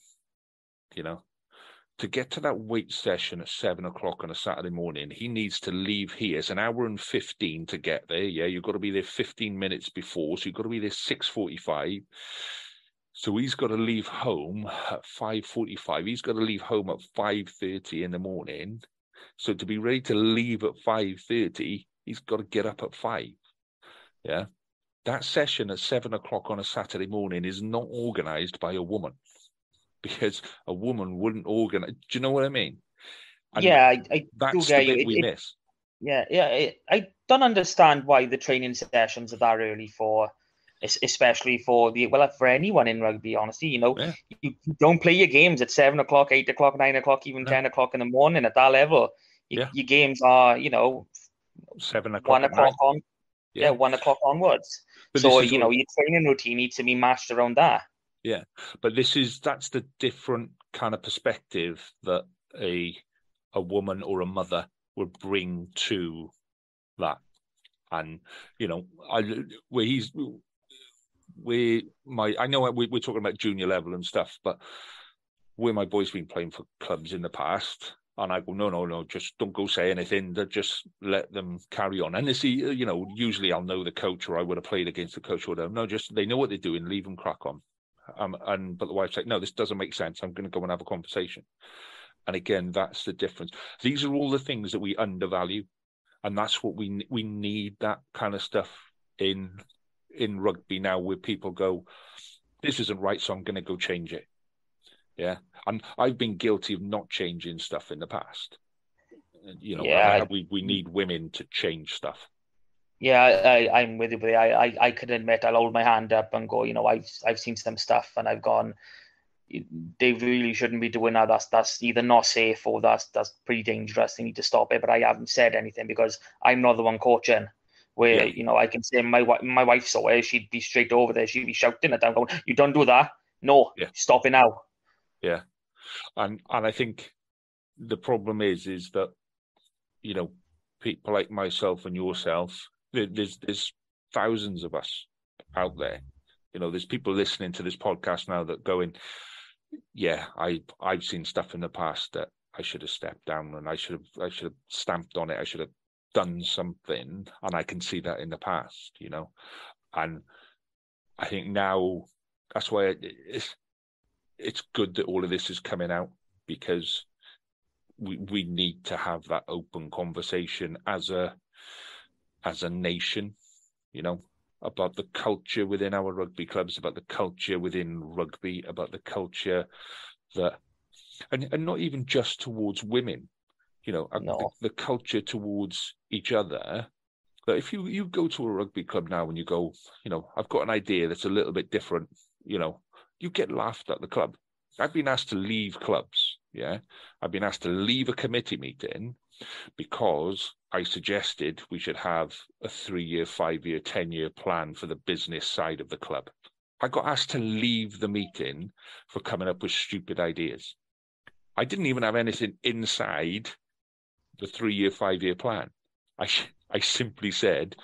to get to that weight session at 7:00 on a Saturday morning, he needs to leave here. It's 1 hour and 15 to get there. Yeah, you've got to be there 15 minutes before, so you've got to be there 6:45. So he's got to leave home at 5:45. He's got to leave home at 5:30 in the morning. So to be ready to leave at 5:30, he's got to get up at 5. Yeah, that session at 7:00 on a Saturday morning is not organised by a woman, because a woman wouldn't organise. Do you know what I mean? And yeah, I that's do get the bit you. we miss. Yeah. I don't understand why the training sessions are that early for, especially for for anyone in rugby. Honestly, you don't play your games at 7:00, 8:00, 9:00, even 10:00 in the morning at that level. Your games are 7:00, 1:00 on. Yeah, 1:00 onwards. But so your training routine needs to be matched around that. Yeah, but that's the different kind of perspective that a woman or a mother would bring to that. And I know we're talking about junior level and stuff, but where my boy's been playing for clubs in the past, and I go, no, just don't go say anything. Just let them carry on. And they see, usually I'll know the coach, or I would have played against the coach, or whatever. No, just they know what they're doing. Leave them crack on. But the wife's like, no, this doesn't make sense. I'm going to go and have a conversation. And again, that's the difference. These are all the things that we undervalue, and that's what we need. That kind of stuff in rugby now, where people go, this isn't right, so I'm going to go change it. Yeah, and I've been guilty of not changing stuff in the past. We need women to change stuff. Yeah, I'm with you, but I can admit I'll hold my hand up and go, I've seen some stuff and I've gone, they really shouldn't be doing that. That's either not safe or that's pretty dangerous. They need to stop it. But I haven't said anything because I'm not the one coaching. Where I can say my wife saw it, she'd be straight over there, she'd be shouting at them, going, "You don't do that! No, stop it now!" Yeah, and I think the problem is that people like myself and yourself, there's thousands of us out there. There's people listening to this podcast now that going, yeah, I've seen stuff in the past that I should have stepped down, and I should have stamped on it. I should have done something, and I can see that in the past, and I think now that's why it's good that all of this is coming out, because we need to have that open conversation as a nation, about the culture within our rugby clubs, about the culture within rugby, about the culture and not even just towards women, the culture towards each other. But if you go to a rugby club now and you go, I've got an idea that's a little bit different, you get laughed at the club. I've been asked to leave clubs. Yeah. I've been asked to leave a committee meeting because I suggested we should have a 3-year, 5-year, 10-year plan for the business side of the club. I got asked to leave the meeting for coming up with stupid ideas. I didn't even have anything inside the 3-year, 5-year plan. I simply said,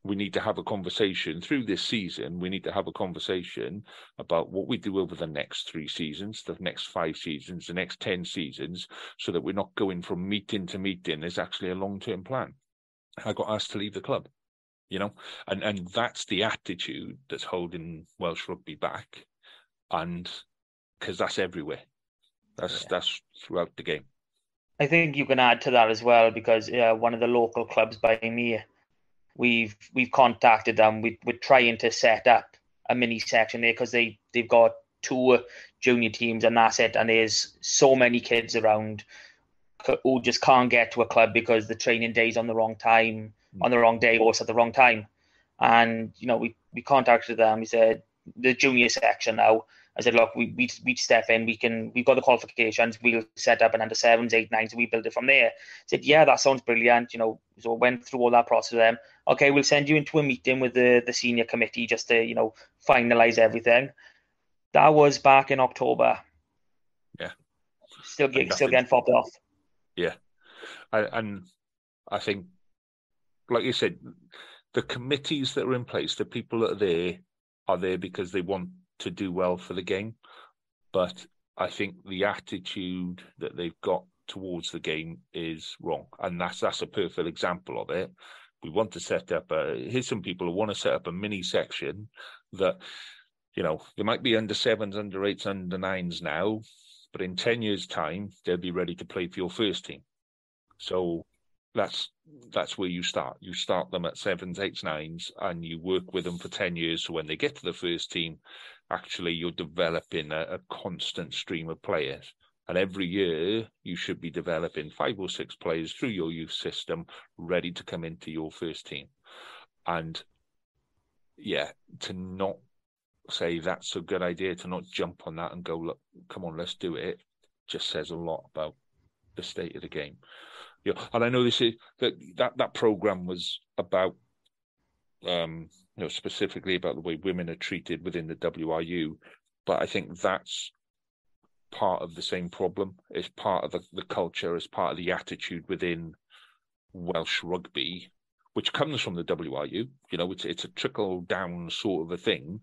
we need to have a conversation through this season. We need to have a conversation about what we do over the next 3 seasons, the next 5 seasons, the next 10 seasons, so that we're not going from meeting to meeting. There's actually a long-term plan. I got asked to leave the club, and that's the attitude that's holding Welsh rugby back. And because that's everywhere. That's throughout the game. I think you can add to that as well, because one of the local clubs by me, we've contacted them. We're trying to set up a mini section there because they've got 2 junior teams and that's it. And there's so many kids around who just can't get to a club because the training day's on the wrong time, on the wrong day, or it's at the wrong time. And we contacted them. We said the junior section now. I said, look, we step in. We've got the qualifications. We'll set up an under 7s, 8, 9s, and we build it from there. I said, yeah, that sounds brilliant. So I went through all that process with them. Okay, we'll send you into a meeting with the senior committee just to finalize everything. That was back in October. Yeah, still getting fobbed off. Yeah, and I think, like you said, the committees that are in place, the people that are there because they want to do well for the game, but I think the attitude that they've got towards the game is wrong, and that's a perfect example of it. We want to set up here's some people who want to set up a mini section that there might be under 7s, under 8s, under 9s now, but in 10 years' time they'll be ready to play for your first team. So that's where you start. You start them at 7s, 8s, 9s, and you work with them for 10 years. So when they get to the first team, actually you're developing a constant stream of players. And every year you should be developing 5 or 6 players through your youth system ready to come into your first team. And to not say that's a good idea, to not jump on that and go, look, come on, let's do it, just says a lot about the state of the game. And I know this is that program was about specifically about the way women are treated within the WRU, but I think that's part of the same problem. It's part of the culture, it's part of the attitude within Welsh rugby, which comes from the WRU. It's a trickle down sort of a thing,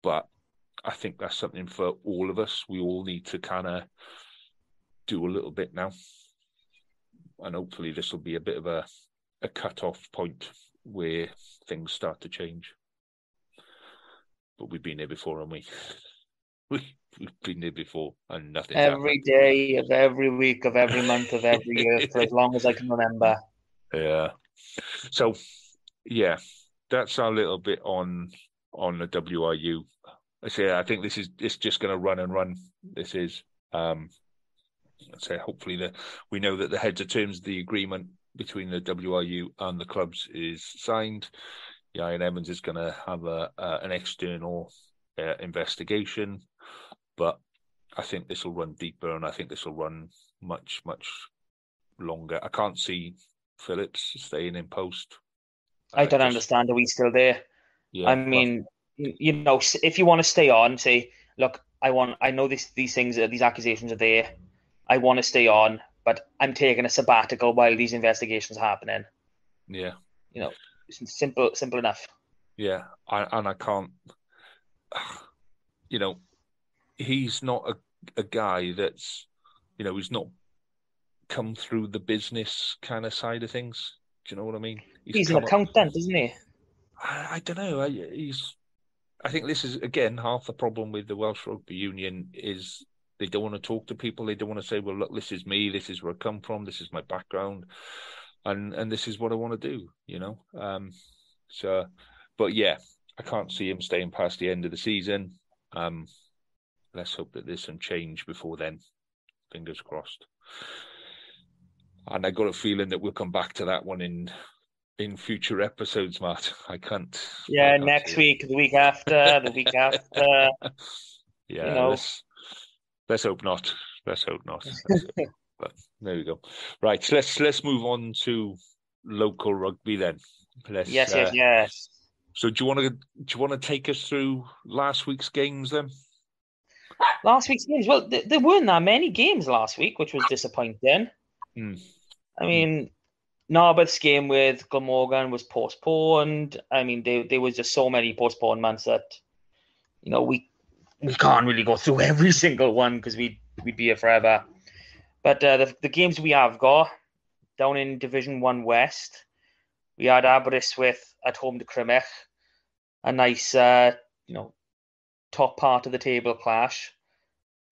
but I think that's something for all of us. We all need to kind of do a little bit now, and hopefully this will be a bit of a cut-off point where things start to change. But we've been here before, haven't we? We've been here before, and nothing. Every day of every week of every month of every year for as long as I can remember. Yeah. So, yeah, that's our little bit on the WRU. I think it's just going to run and run. This is. Hopefully we know that the heads of terms of the agreement between the WRU and the clubs is signed. Ian Evans is going to have an external investigation, but I think this will run deeper, and I think this will run much, much longer. I can't see Phillips staying in post. I don't understand how he's still there. Yeah, I mean, if you want to stay on, say, look, I know these things, these accusations are there. I want to stay on, but I'm taking a sabbatical while these investigations are happening. Yeah. It's simple enough. Yeah, I can't. He's not a guy that's, he's not come through the business kind of side of things. Do you know what I mean? He's an accountant, isn't he? I don't know. I think this is, again, half the problem with the Welsh Rugby Union is they don't want to talk to people. They don't want to say, well, look, this is me. This is where I come from. This is my background. And this is what I want to do, But yeah, I can't see him staying past the end of the season. Let's hope that there's some change before then. Fingers crossed. And I got a feeling that we'll come back to that one in future episodes, Matt. I can't. Yeah, next week, the week after, the week after. Yeah, let's hope not. Let's hope not. But there we go. Right, let's move on to local rugby then. Yes. So do you want to take us through last week's games then? Last week's games. Well, there weren't that many games last week, which was disappointing. I mean, Narberth's game with Glamorgan was postponed. I mean, there was just so many postponements that, we can't really go through every single one because we'd be here forever. But the games we have got down in Division 1 West, we had Aberystwyth at home to Crymych, a nice, top part of the table clash,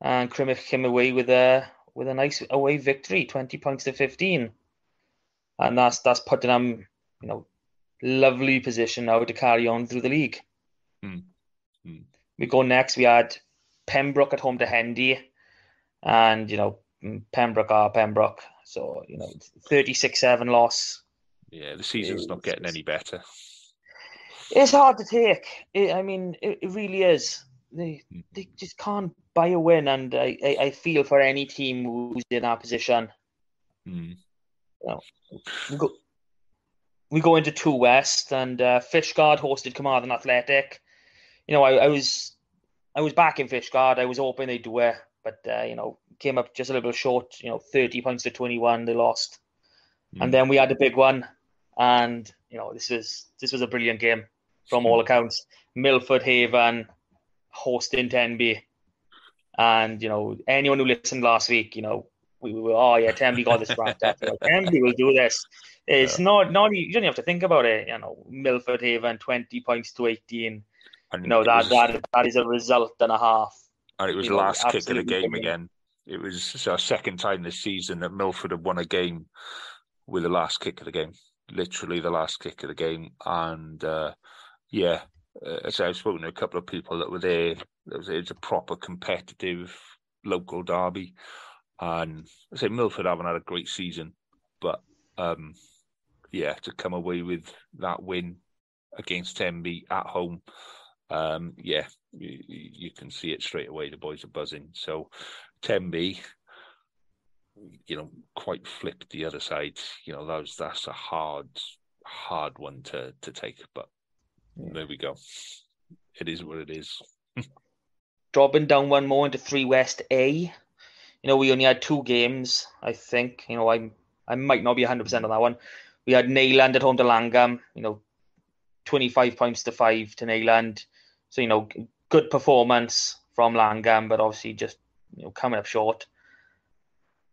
and Crymych came away with a nice away victory, 20 points to 15, and that's putting them, lovely position now to carry on through the league. We go next. We had Pembroke at home to Hendy, and Pembroke are Pembroke, so 36-7 loss. Yeah, the season's not getting any better. It's hard to take. It really is. They just can't buy a win, and I feel for any team who's in that position. We go into 2 West, and Fishguard hosted Carmarthen Athletic. I was back in Fishguard. I was hoping they'd do it, but came up just a little short. 30 points to 21. They lost, and then we had a big one, and this was a brilliant game from all accounts. Milford Haven hosting Tenby, and anyone who listened last week, we were Tenby got this wrapped up. Tenby will do this. It's not you don't have to think about it. Milford Haven 20 points to 18. And that is a result and a half. And it was the last kick of the game again. It was our second time this season that Milford have won a game with the last kick of the game. Literally the last kick of the game. And as I've spoken to a couple of people that were there, it was a proper competitive local derby. And I say Milford haven't had a great season, but to come away with that win against Tenby at home, you can see it straight away. The boys are buzzing. So Tenby, quite flipped the other side. That's a hard one to take. But there we go. It is what it is. Dropping down one more into 3 West A. We only had 2 games, I think. I might not be 100% on that one. We had Neyland at home to Langham, 25 points to 5 to Neyland. So, good performance from Langham, but obviously just, coming up short.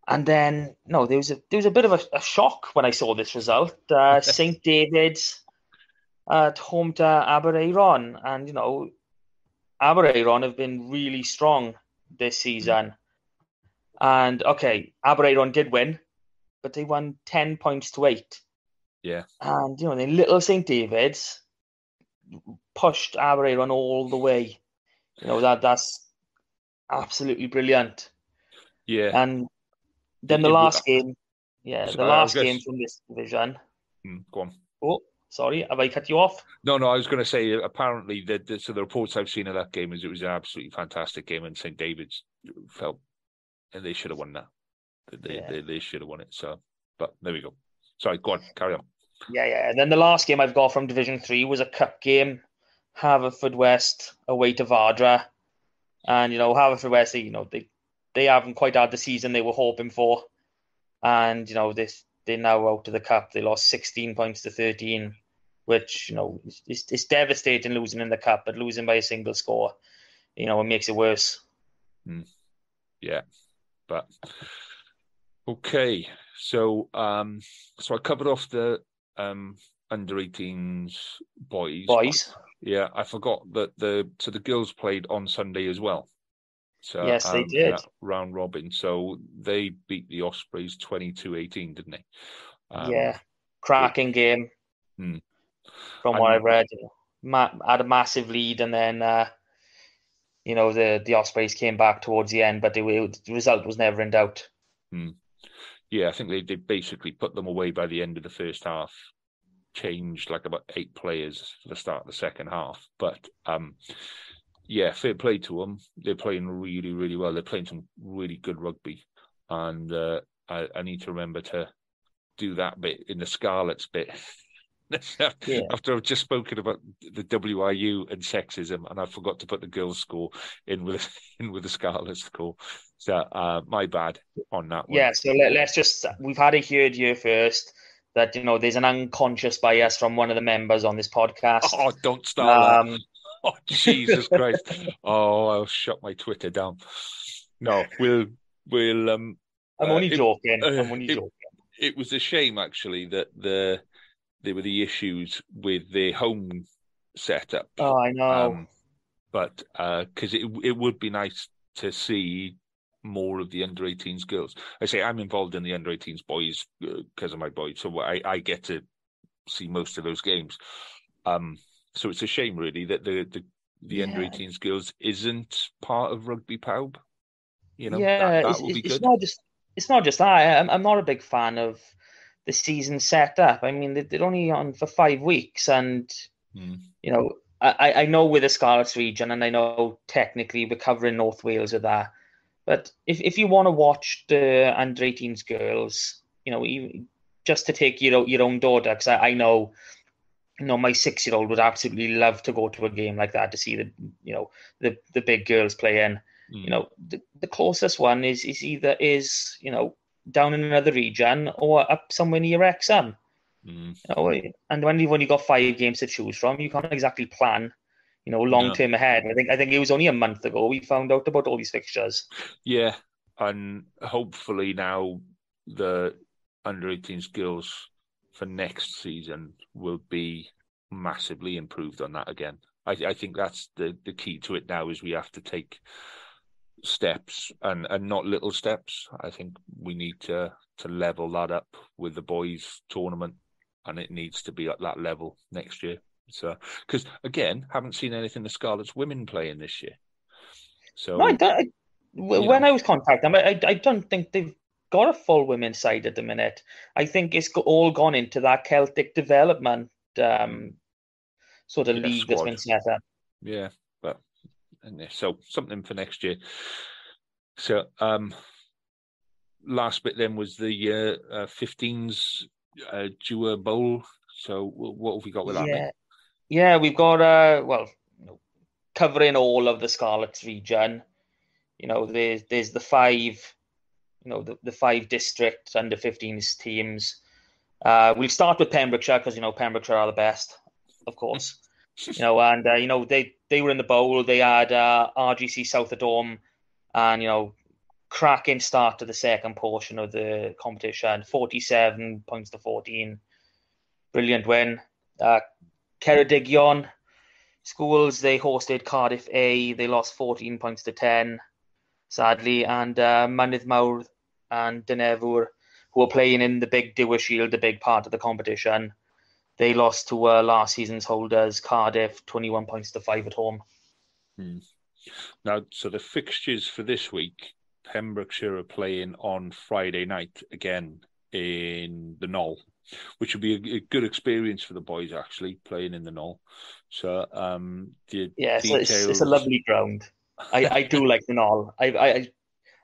And then, no, there was a bit of a shock when I saw this result. St. David's at home to Aberaeron. And, Aberaeron have been really strong this season. And, okay, Aberaeron did win, but they won 10 points to 8. Yeah. And, then little St. David's pushed Aberaeron all the way. That's absolutely brilliant. Yeah. And then the last game from this division. Go on. Oh, sorry, have I cut you off? No, I was going to say, apparently, so the reports I've seen of that game is it was an absolutely fantastic game, and St. David's felt they should have won that. They should have won it. So, but there we go. Sorry, go on, carry on. Yeah. And then the last game I've got from Division 3 was a cup game, Haverfordwest away to Vardra. And, Haverfordwest, they haven't quite had the season they were hoping for. And, they're now out of the cup. They lost 16 points to 13, which, it's devastating losing in the cup, but losing by a single score, it makes it worse. Yeah, but okay. So, I covered off the under 18s boys. Yeah, I forgot that the girls played on Sunday as well. So yes, they did. Round robin. So they beat the Ospreys 22-18, didn't they? Cracking game. From what I've read, had a massive lead, and then the Ospreys came back towards the end, but the result was never in doubt. Yeah, I think they basically put them away by the end of the first half. Changed like about 8 players for the start of the second half, but fair play to them. They're playing really, really well. They're playing some really good rugby, and I need to remember to do that bit in the Scarlets bit. After I've just spoken about the WIU and sexism, and I forgot to put the girls' score in with the Scarlets score. So my bad on that one. Yeah, so let's just, we've had it here first that there's an unconscious bias from one of the members on this podcast. Oh, don't start that. Oh, Jesus Christ. Oh, I'll shut my Twitter down. No, we'll I'm only joking. It was a shame, actually, that there were the issues with their home setup. Oh, I know. But because it would be nice to see more of the under 18s girls. I say I'm involved in the under 18s boys because of my boys, so I get to see most of those games. So it's a shame, really, that the under 18s girls isn't part of Rugby Pub. That would be good. It's not just that. I'm not a big fan of the season setup. I mean, they're only on for 5 weeks, and I know we're the Scarlets region, and I know technically we're covering North Wales with that. But if you want to watch the under 18s girls, just to take your own daughter, because I know my 6-year-old would absolutely love to go to a game like that to see the big girls playing. The closest one is either down in another region or up somewhere near Wrexham. And when you got 5 games to choose from, you can't exactly plan long term ahead. I think it was only a month ago we found out about all these fixtures. Yeah, and hopefully now the under 18s girls for next season will be massively improved on that again. I think that's the key to it now, is we have to take steps and not little steps. I think we need to level that up with the boys tournament, and it needs to be at that level next year. So, because again, haven't seen anything the Scarlets women playing this year. So no, when I was contacting them, I don't think they've got a full women's side at the minute. I think it's all gone into that Celtic development sort of league squad that's been set up. Yeah, but so something for next year. So last bit then was the 15s Dewar Bowl. So what have we got with that, mate? Yeah, we've got covering all of the Scarlets region. There's the 5, the 5 district under 15s teams. We'll start with Pembrokeshire because Pembrokeshire are the best, of course. And they were in the bowl. They had RGC South at home, and cracking start to the second portion of the competition. 47 points to 14, brilliant win. Ceredigion Schools, they hosted Cardiff A. They lost 14 points to 10, sadly. And Mynydd Mawr and Dynefwr, who were playing in the big Dewar Shield, the big part of the competition, they lost to last season's holders, Cardiff, 21 points to 5 at home. Now, so the fixtures for this week, Pembrokeshire are playing on Friday night again in the Knoll, which would be a good experience for the boys, actually, playing in the Knoll. So, it's a lovely ground. I do like the Knoll.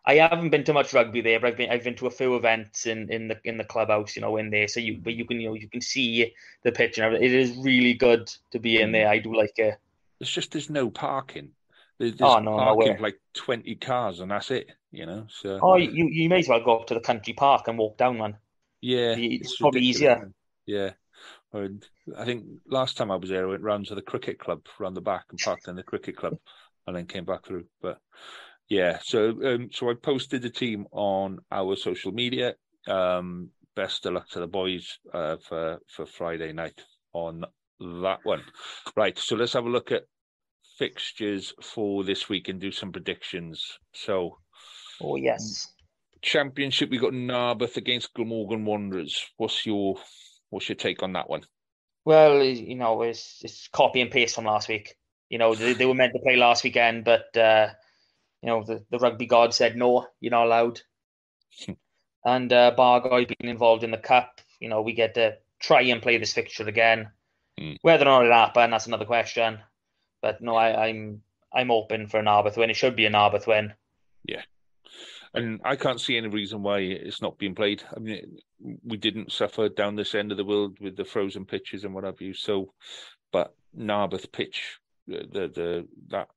I haven't been to much rugby there, but I've been to a few events in the clubhouse, in there. So you can see the pitch and everything. It is really good to be in there. I do like it. There's no parking. There's parking for like 20 cars and that's it. So you may as well go up to the country park and walk down, man. Yeah, it's probably easier. Yeah. I think last time I was there, I went round to the cricket club, round the back and parked in the cricket club and then came back through. But yeah, so I posted the team on our social media. Best of luck to the boys for Friday night on that one. Right, so let's have a look at fixtures for this week and do some predictions. So, oh yes, Championship, we got Narberth against Glamorgan Wanderers. What's your take on that one? Well, it's copy and paste from last week. They were meant to play last weekend, but the rugby god said no, you're not allowed. And Bargoed being involved in the cup, we get to try and play this fixture again. Whether or not it happens, that's another question. But no, I'm open for a Narberth win. It should be a Narberth win. Yeah. And I can't see any reason why it's not being played. I mean, we didn't suffer down this end of the world with the frozen pitches and what have you. So, but Narberth pitch, that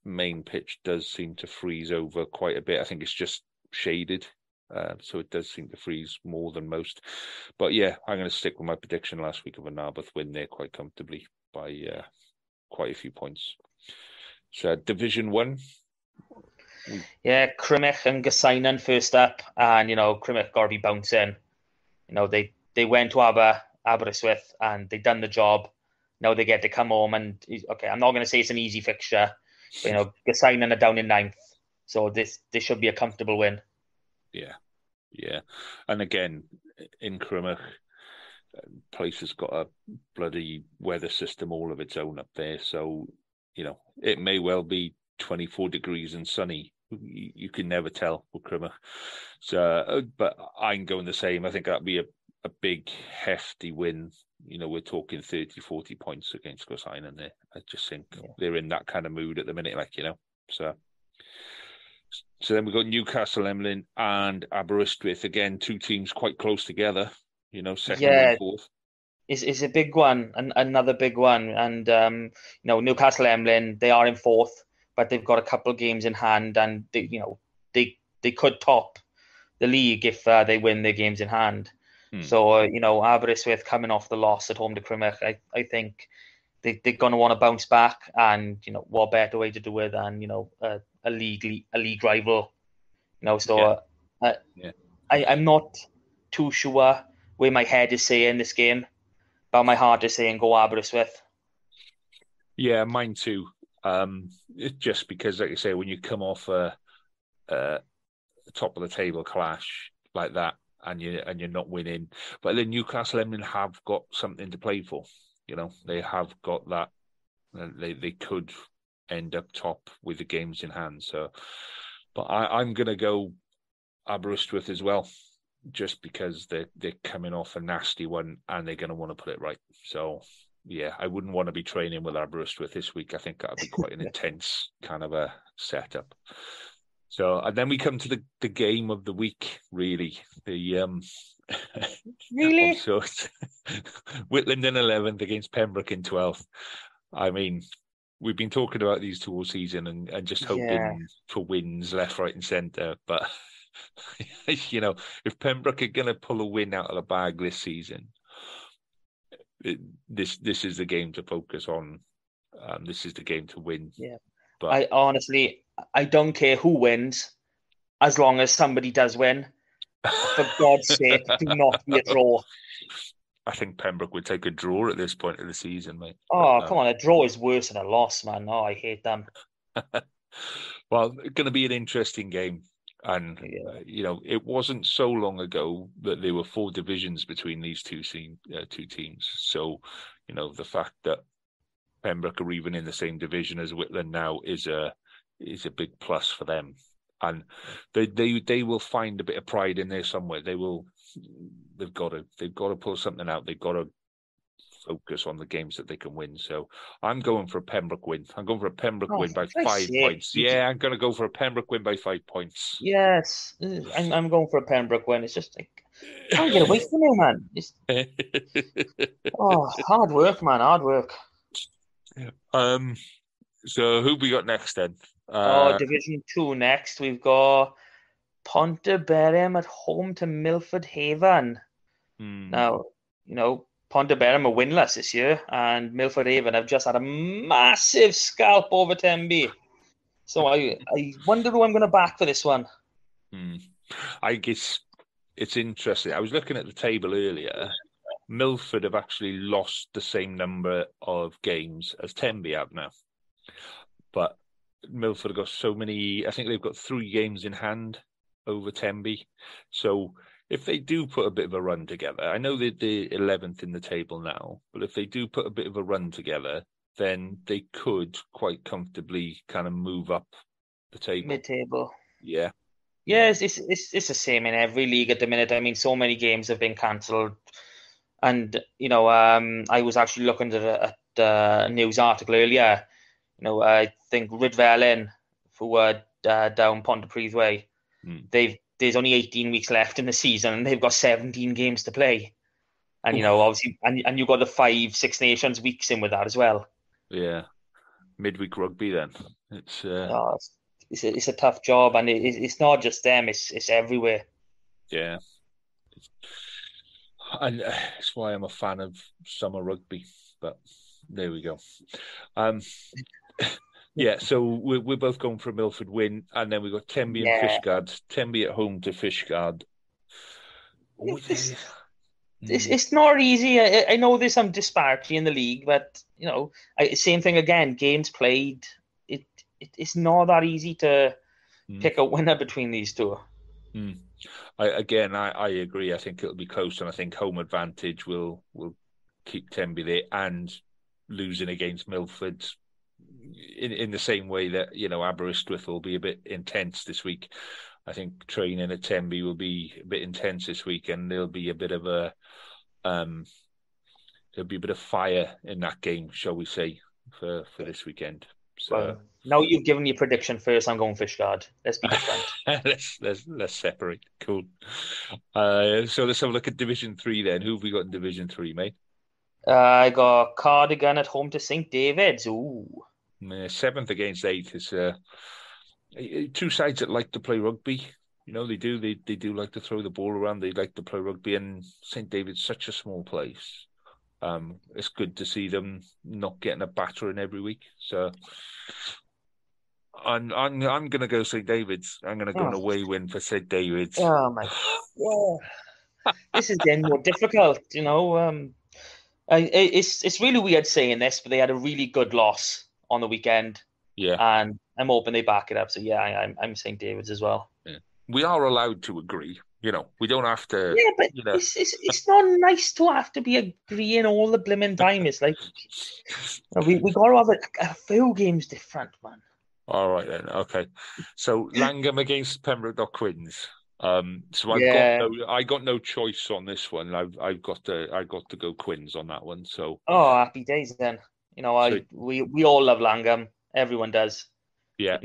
main pitch does seem to freeze over quite a bit. I think it's just shaded, so it does seem to freeze more than most. But yeah, I'm going to stick with my prediction last week of a Narberth win there quite comfortably by quite a few points. So Division 1. Yeah, Crymych and Gysainen first up, and Crymych got to be bouncing. They went to Aberystwyth and they done the job. Now they get to come home and okay, I'm not going to say it's an easy fixture, but Gysainen are down in 9th, so this should be a comfortable win. Yeah, and again in Crymych, place has got a bloody weather system all of its own up there, so it may well be 24 degrees and sunny. You can never tell with Crymych. So, but I'm going the same. I think that'd be a big, hefty win. We're talking 30, 40 points against Gysainen there. I just think they're in that kind of mood at the minute, So then we've got Newcastle Emlyn and Aberystwyth. Again, two teams quite close together, second and fourth. It's a big one, another big one. And, Newcastle Emlyn, they are in fourth, but they've got a couple of games in hand, and they could top the league if they win their games in hand. So Aberystwyth coming off the loss at home to Crymych, I think they're going to want to bounce back, and what better way to do it than a league rival. I'm not too sure where my head is saying this game, but my heart is saying go Aberystwyth. Yeah, mine too. Just because, like you say, when you come off a top of the table clash like that and you're not winning, but then Newcastle Emlyn have got something to play for. They have got that. They could end up top with the games in hand. So, but I'm going to go Aberystwyth as well, just because they're coming off a nasty one and they're going to want to put it right. So. Yeah, I wouldn't want to be training with Aberystwyth this week. I think that would be quite an intense kind of a setup. So, and then we come to the game of the week, really. Really? So Whitland in 11th against Pembroke in 12th. I mean, we've been talking about these two all season and just hoping for wins left, right and centre. But if Pembroke are going to pull a win out of the bag this season, this is the game to focus on. This is the game to win. Yeah. But I don't care who wins, as long as somebody does win. For God's sake, do not be a draw. I think Pembroke would take a draw at this point of the season, mate. Oh, come on. A draw is worse than a loss, man. Oh, I hate them. Well, it's going to be an interesting game. And, it wasn't so long ago that there were 4 divisions between these two teams. So, the fact that Pembroke are even in the same division as Whitland now is a big plus for them. And they will find a bit of pride in there somewhere. They've got to pull something out. They've got to focus on the games that they can win. So I'm going for a Pembroke win. I'm going for a Pembroke win by 5 points. Yeah, I'm going to go for a Pembroke win by 5 points. Yes, I'm going for a Pembroke win. It's just like, can't get away from you, man. Hard work, man. Hard work. So who we got next then? Division 2 next. We've got Pontyberem at home to Milford Haven. Now, Pontyberem are winless this year, and Milford Haven have just had a massive scalp over Tenby. So I wonder who I'm going to back for this one. I guess it's interesting. I was looking at the table earlier. Milford have actually lost the same number of games as Tenby have now. But Milford have got so many, I think they've got 3 games in hand over Tenby. So if they do put a bit of a run together, I know they're the 11th in the table now, but if they do put a bit of a run together, then they could quite comfortably kind of move up the table. Mid-table. Yeah. Yeah, it's the same in every league at the minute. I mean, so many games have been cancelled. And, I was actually looking at a news article earlier. I think Rydfelyn, who were down Pontypridd way, there's only 18 weeks left in the season, and they've got 17 games to play. And, obviously, and you've got the 5 Six Nations weeks in with that as well. Yeah. Midweek rugby then. It's a tough job, and it's not just them, it's everywhere. Yeah. And that's why I'm a fan of summer rugby, but there we go. Yeah, so we're both going for a Milford win, and then we've got Tenby and Fishguard. Tenby at home to Fishguard. It's not easy. I know there's some disparity in the league, but same thing again. Games played. It's not that easy to pick a winner between these two. I agree. I think it'll be close, and I think home advantage will keep Tenby there, and losing against Milford in the same way that Aberystwyth will be a bit intense this week. I think training at Tenby will be a bit intense this week, and there'll be a bit of fire in that game, shall we say, for this weekend. So well, now you've given your prediction first. I'm going Fishguard. Let's be different. let's separate. Cool. So let's have a look at Division 3 then. Who have we got in Division 3, mate? I got Cardigan at home to St David's. Ooh. 7th against 8th is two sides that like to play rugby. They do like to throw the ball around. They like to play rugby, and St David's such a small place. It's good to see them not getting a battering every week. So I'm going to go St David's. I'm going to go an away win for St David's. Oh my God. This is getting more difficult, It's really weird saying this, but they had a really good loss on the weekend. Yeah. And I'm hoping they back it up. So yeah, I'm St David's as well. Yeah. We are allowed to agree. We don't have to. Yeah, but it's not nice to have to be agreeing all the blimmin' time. It's like we got to have a few games different, man. All right then. Okay. So Langham against Pembroke Quins. So I got no choice on this one. I've got to go Quins on that one. So happy days then. We all love Langham. Everyone does. Yeah.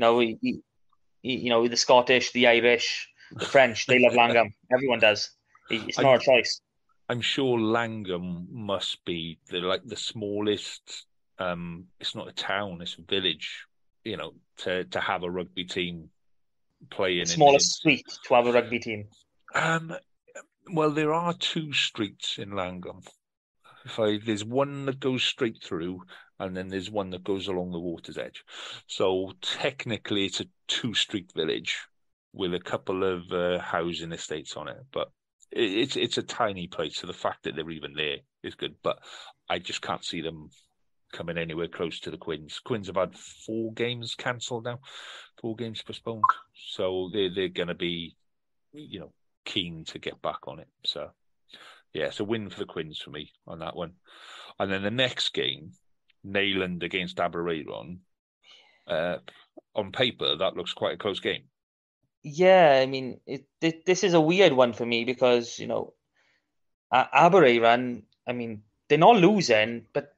The Scottish, the Irish, the French, they love Langham. Everyone does. It's not a choice. I'm sure Langham must be the smallest. It's not a town; it's a village. To have a rugby team playing The smallest street to have a rugby team. Well, there are 2 streets in Llangwm. There's one that goes straight through, and then there's one that goes along the water's edge. So technically, it's a 2-street village with a couple of housing estates on it. But it's a tiny place, so the fact that they're even there is good. But I just can't see them coming anywhere close to the Quins. Quins have had 4 games cancelled now, 4 games postponed. So they're going to be, keen to get back on it. So, yeah, it's a win for the Quins for me on that one. And then the next game, Neyland against Aberaeron, on paper, that looks quite a close game. Yeah, I mean, this is a weird one for me because, Aberaeron, I mean, they're not losing, but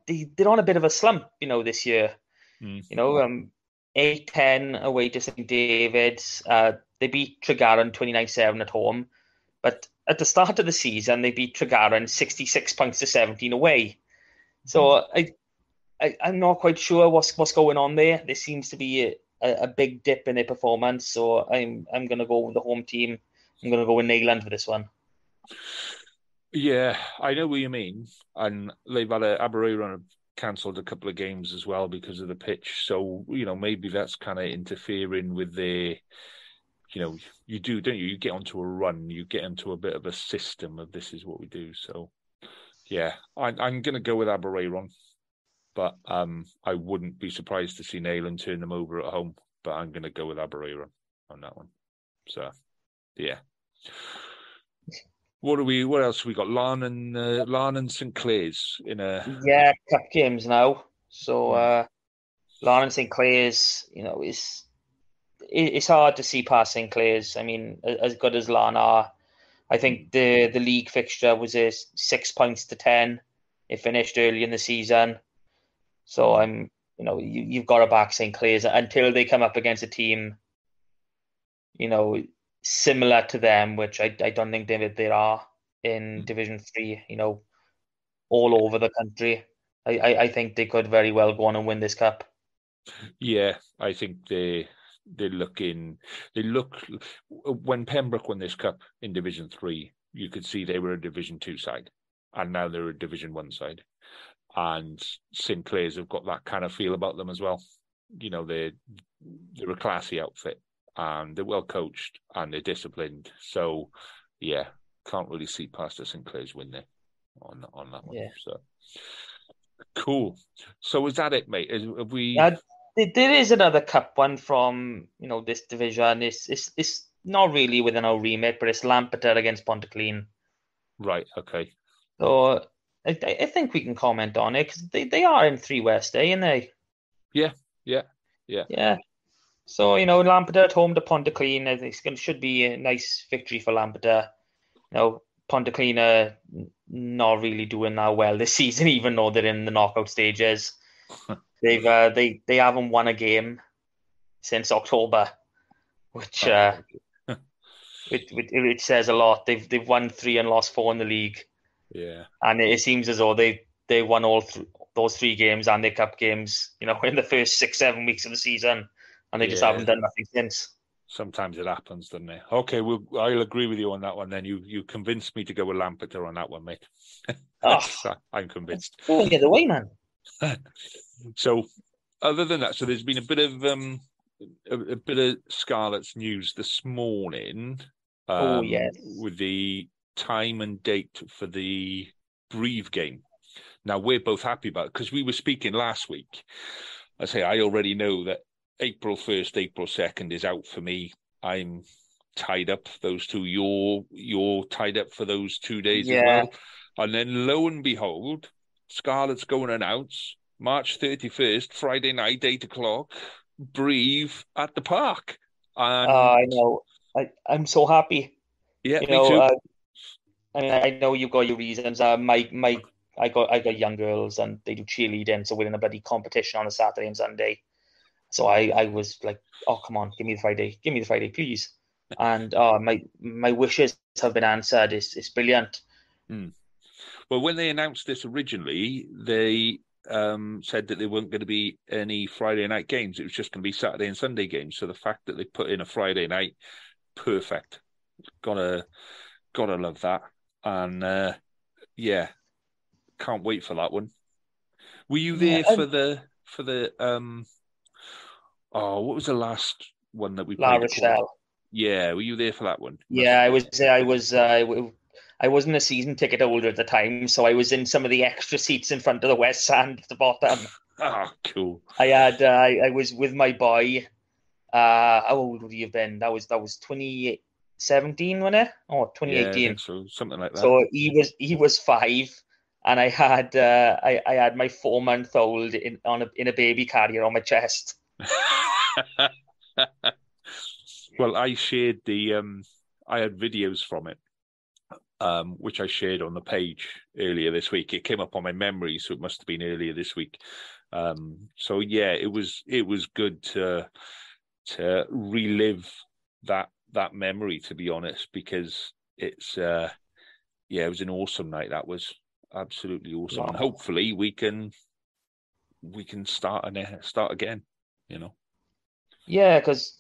they're on a bit of a slump, this year. 8-10 away to St. David's. They beat Tregaron 29-7 at home. But at the start of the season, they beat Tregaron 66 points to 17 away. So I'm not quite sure what's going on there. There seems to be a big dip in their performance. So I'm going to go with the home team. I'm going to go with Neyland for this one. Yeah, I know what you mean. And they've had Aberaeron cancelled a couple of games as well because of the pitch. So, maybe that's kind of interfering with their, you do, don't you? You get onto a run, you get into a bit of a system of this is what we do. So, yeah, I'm going to go with Aberaeron, but I wouldn't be surprised to see Neyland turn them over at home, but I'm going to go with Aberaeron on that one. So, yeah. What else have we got? Larne and St. Clair's in a... Yeah, cup games now. So Larne and St. Clair's, it's hard to see past St. Clair's. I mean, as good as Larne are, I think the league fixture was 6 points to 10. It finished early in the season. So you've got to back St. Clair's until they come up against a team, similar to them, which I don't think there are in Division 3, all over the country. I think they could very well go on and win this cup. Yeah, I think they look when Pembroke won this cup in Division 3, you could see they were a Division 2 side, and now they're a Division 1 side. And St. Clair's have got that kind of feel about them as well. They're a classy outfit, and they're well coached and they're disciplined. So, yeah, can't really see past a St. Clair's win there on that one. Yeah. So, cool. So is that it, mate? Have we? There is another cup one from this division. It's not really within our remit, but it's Lampeter against Pontyclun. Right. Okay. So I think we can comment on it because they are in 3 West, aren't they? Yeah. So, Lampeter at home to Pontyclun, I think it should be a nice victory for Lampeter. Pontyclun are not really doing that well this season, even though they're in the knockout stages. They haven't won a game since October, which says a lot. They've won 3 and lost 4 in the league. Yeah, and it seems as though they won all those 3 games and their cup games, in the first 6-7 weeks of the season, and they just haven't done nothing since. Sometimes it happens, doesn't it? Okay, I'll agree with you on that one. Then you convinced me to go with Lampeter on that one, mate. I'm convinced. Going the other way, man. So, other than that, there's been a bit of Scarlets news this morning. Yes, with the time and date for the Breve game. Now we're both happy about it because we were speaking last week. I already know that April 1st, April 2nd is out for me. I'm tied up those 2. You're tied up for those 2 days as well. And then lo and behold, Scarlet's go and announce March 31st, Friday night, 8:00, Breve at the park. And I know. I'm so happy. Yeah, me too. I know you've got your reasons. I got young girls and they do cheerleading, so we're in a bloody competition on a Saturday and Sunday. So I was like, oh, come on, give me the Friday, please. And my wishes have been answered. It's brilliant. Well, when they announced this originally, they said that there weren't going to be any Friday night games. It was just going to be Saturday and Sunday games. So the fact that they put in a Friday night, perfect. Gotta love that. And yeah, can't wait for that one. Were you there for the what was the last one that we La played? Rochelle. Yeah, were you there for that one? Yeah, I was there. I wasn't a season ticket holder at the time, so I was in some of the extra seats in front of the West Stand at the bottom. Cool. I was with my boy. How old would he have been? That was 2017, wasn't it? Or 2018. Yeah, I think so, something like that. So he was 5, and I had my 4-month-old in a baby carrier on my chest. Well, I shared I had videos from it, which I shared on the page earlier this week. It came up on my memory, so it must have been earlier this week. So yeah, it was good to relive that memory, to be honest, because it's it was an awesome night. That was absolutely awesome. Wow. And hopefully we can start again, Yeah, because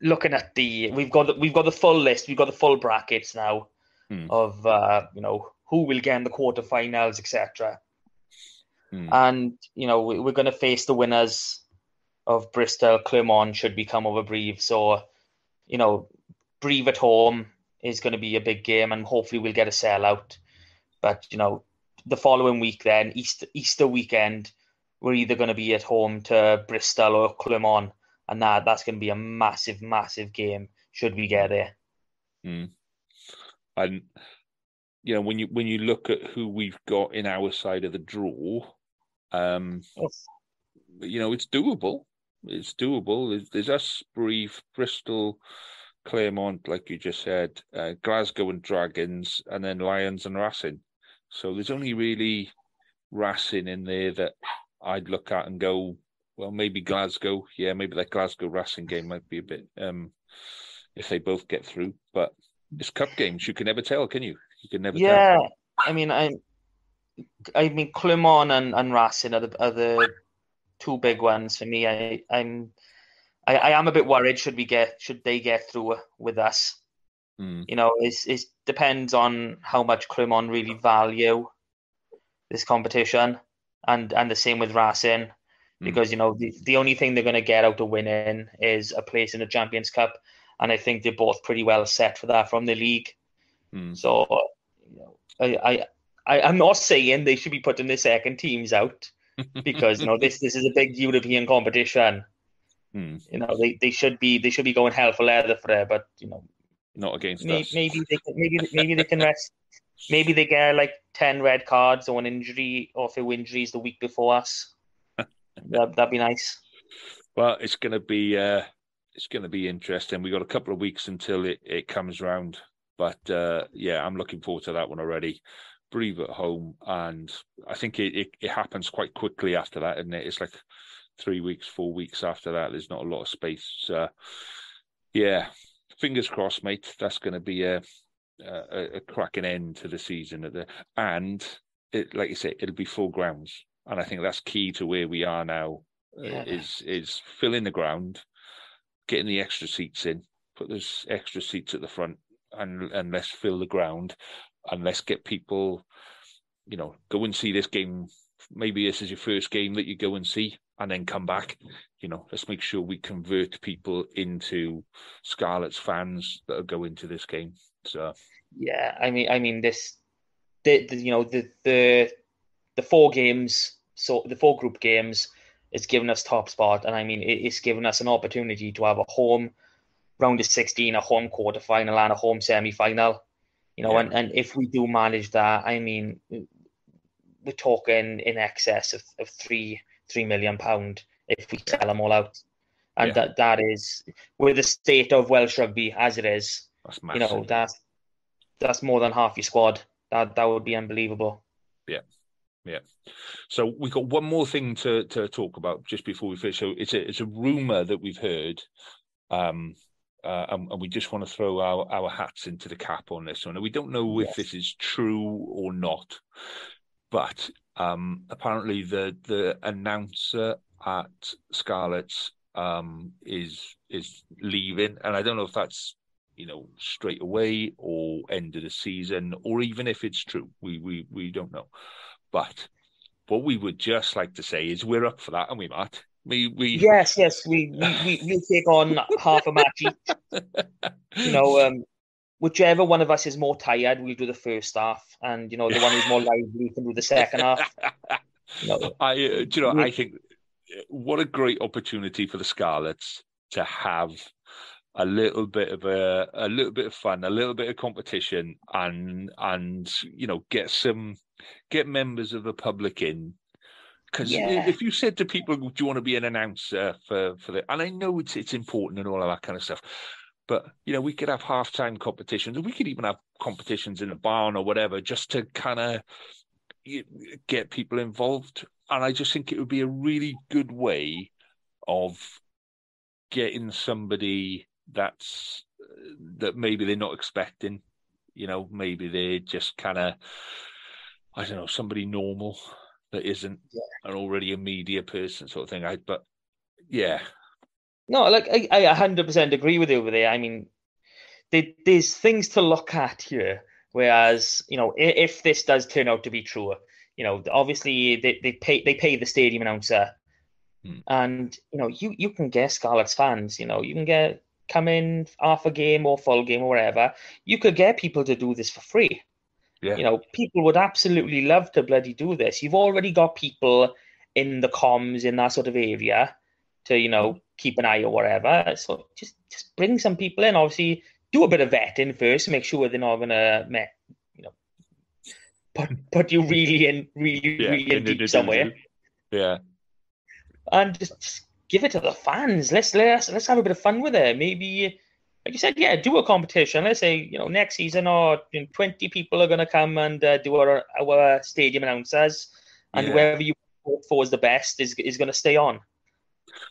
looking at we've got the full list, we've got the full brackets now of who will get in the quarterfinals, etc. And we're going to face the winners of Bristol. Clermont should be come over Brive, so Brive at home is going to be a big game, and hopefully we'll get a sellout. But the following week, then Easter weekend, we're either going to be at home to Bristol or Clermont, and that's going to be a massive, massive game should we get there. And when you look at who we've got in our side of the draw, it's doable. It's doable. There's us, Brive, Bristol, Clermont, like you just said, Glasgow and Dragons, and then Lions and Racing. So there's only really Racing in there that I'd look at and go, well, maybe Glasgow. Yeah, maybe that Glasgow Racing game might be a bit, if they both get through. But it's cup games. You can never tell, can you? You can never tell. Yeah, I mean, Clermont and Racing are the two big ones for me. I am a bit worried. Should they get through with us? It depends on how much Clermont really value this competition, and the same with Racing, because the only thing they're going to get out of winning is a place in the Champions Cup, and I think they're both pretty well set for that from the league. So I'm not saying they should be putting the second teams out, because this is a big European competition. They should be going hell for leather for it, but not against us. Maybe they can rest. Maybe they get like 10 red cards or a few injuries the week before us. That'd be nice. Well, it's going to be interesting. We got a couple of weeks until it comes round, but I'm looking forward to that one already. Brive at home, and I think it happens quite quickly after that, isn't it? It's like 3 weeks, 4 weeks after that. There's not a lot of space. Fingers crossed, mate. That's going to be a cracking end to the season. And like you say, it'll be full grounds, and I think that's key to where we are now. Is filling the ground, getting the extra seats in, put those extra seats at the front, and let's fill the ground. And let's get people, go and see this game. Maybe this is your first game that you go and see, and then come back. Let's make sure we convert people into Scarlets fans that are going to this game. So yeah, I mean this, the 4 games, so the 4 group games, it's given us top spot, and I mean it's given us an opportunity to have a home round of 16, a home quarterfinal, and a home semi-final. And if we do manage that, I mean, we're talking in excess of £3 million if we sell them all out. And that is, with the state of Welsh rugby as it is, that's massive. That's more than half your squad. That would be unbelievable. Yeah. So we got one more thing to talk about just before we finish. So it's a rumour that we've heard. And we just want to throw our hats into the cap on this one. We don't know if this is true or not, but apparently the announcer at Scarlets is leaving, and I don't know if that's straight away or end of the season, or even if it's true. We don't know. But what we would just like to say is we're up for that, and we Matt. Yes, we'll take on half a match each. Whichever one of us is more tired, we'll do the first half, and the one who's more lively can do the second half. I think what a great opportunity for the Scarlets to have a little bit of fun, a little bit of competition, and get members of the public in. Because if you said to people, "Do you want to be an announcer for the?" and I know it's important and all of that kind of stuff, but we could have halftime competitions, and we could even have competitions in a barn or whatever, just to kind of get people involved. And I just think it would be a really good way of getting somebody that maybe they're not expecting. Maybe they're just kind of, I don't know, somebody normal that isn't an already a media person sort of thing. But yeah. No, I 100% agree with you over there. I mean, there's things to look at here. Whereas, if this does turn out to be true, obviously they pay the stadium announcer, and you can get Scarlets fans. You can come in half a game or full game or whatever. You could get people to do this for free. Yeah. People would absolutely love to bloody do this. You've already got people in the comms in that sort of area to keep an eye or whatever. So just bring some people in. Obviously, do a bit of vetting first, make sure they're not gonna put you really in deep somewhere. Yeah. And just give it to the fans. Let's have a bit of fun with it. Maybe, like you said, do a competition. Let's say next season, 20 people are going to come and do our stadium announcers, and whoever you vote for is the best is going to stay on.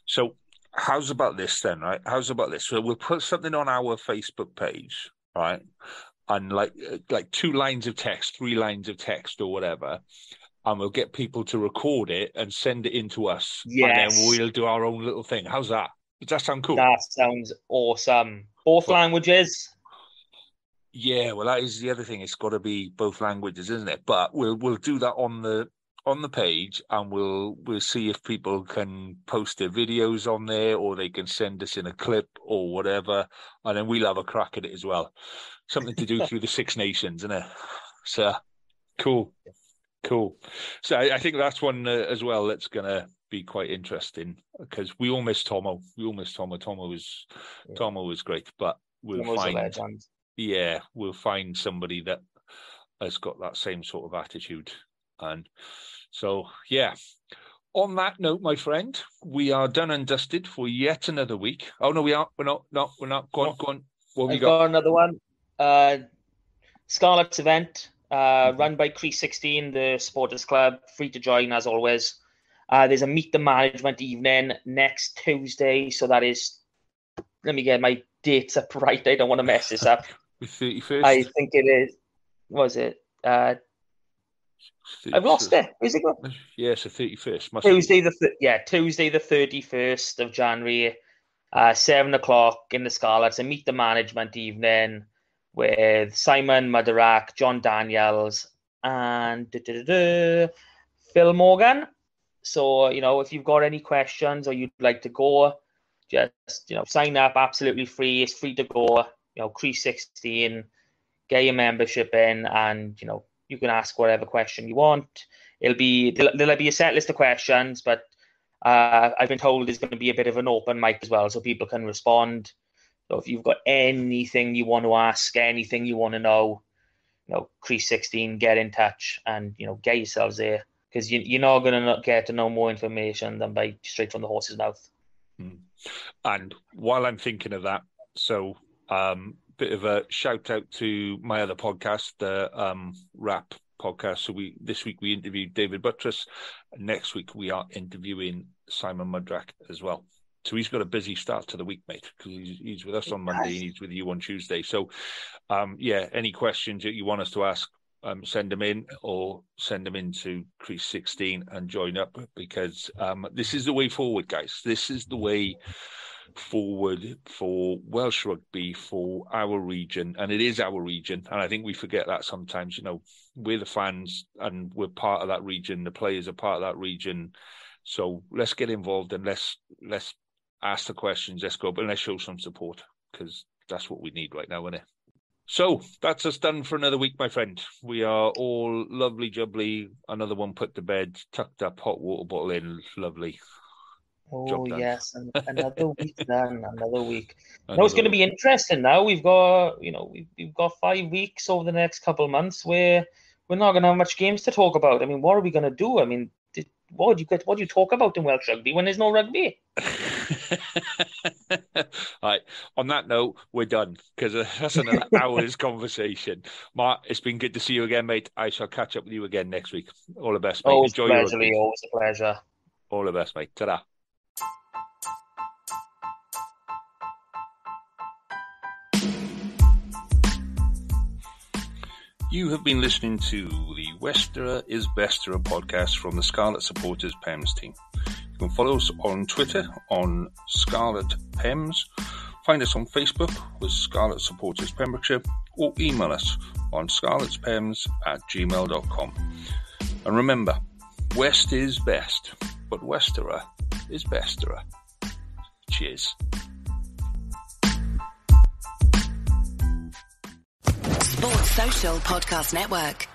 So how's about this then, right? How's about this? So we'll put something on our Facebook page, right? And like 2 lines of text, 3 lines of text or whatever. And we'll get people to record it and send it in to us. Yes. And then we'll do our own little thing. How's that? Does that sound cool? That sounds awesome. Both languages? Yeah, well, that is the other thing. It's got to be both languages, isn't it? But we'll do that on the page, and we'll see if people can post their videos on there, or they can send us in a clip or whatever, and then we'll have a crack at it as well. Something to do through the Six Nations, isn't it? So cool. So I think that's one as well that's going to be quite interesting, because we all miss Tomo. Tomo was great, but we'll find somebody that has got that same sort of attitude. And so, on that note, my friend, we are done and dusted for yet another week. Oh no, we aren't. We're not. Go on. What have you got? Another one. Scarlets event. Run by Crease 16, the supporters club, free to join as always. There's a meet the management evening next Tuesday, so that is, let me get my dates up right, I don't want to mess this up. The 31st? I think it is, was it? I've lost it. Is it? Yeah, it's the 31st. Tuesday the 31st of January, 7:00 in the Scarlets, a meet the management evening with Simon Mudderak, John Daniels, and Phil Morgan. So, if you've got any questions or you'd like to go, just, sign up, absolutely free. It's free to go, Crease 16, get your membership in, and, you can ask whatever question you want. There'll be a set list of questions, but I've been told there's going to be a bit of an open mic as well, so people can respond. So if you've got anything you want to ask, anything you want to know, Crease 16, get in touch and, get yourselves there, because you're not going to get to know more information than by straight from the horse's mouth. And while I'm thinking of that, so bit of a shout out to my other podcast, the Rap podcast. So this week we interviewed David Buttress. Next week we are interviewing Simon Mudderak as well. So he's got a busy start to the week, mate, because he's with us on Monday and he's with you on Tuesday. So, any questions that you want us to ask, send them in or send them into Crease 16 and join up, because this is the way forward, guys. This is the way forward for Welsh rugby, for our region, and it is our region. And I think we forget that sometimes. We're the fans and we're part of that region. The players are part of that region. So let's get involved and let's ask the questions. Let's go, but let's show some support, because that's what we need right now, isn't it? So that's us done for another week, my friend. We are all lovely jubbly. Another one put to bed, tucked up, hot water bottle in, lovely. Oh, yes, and another week done, another week. No, it's going to be interesting now. We've got, we've got 5 weeks over the next couple of months where we're not going to have much games to talk about. I mean, what are we going to do? I mean, what do you talk about in Welsh rugby when there's no rugby? Right. On that note, we're done, because that's another hour's conversation. Mark, it's been good to see you again, mate. I shall catch up with you again next week. All the best, mate. Always Enjoy a pleasure, your rugby. always a pleasure. All the best, mate. Ta-da. You have been listening to the Westerer is Besterer podcast from the Scarlet Supporters PEMS team. You can follow us on Twitter on Scarlet PEMS, find us on Facebook with Scarlet Supporters Pembrokeshire, or email us on scarletspems@gmail.com. And remember, West is best, but Westerer is Besterer. Cheers. Sports Social Podcast Network.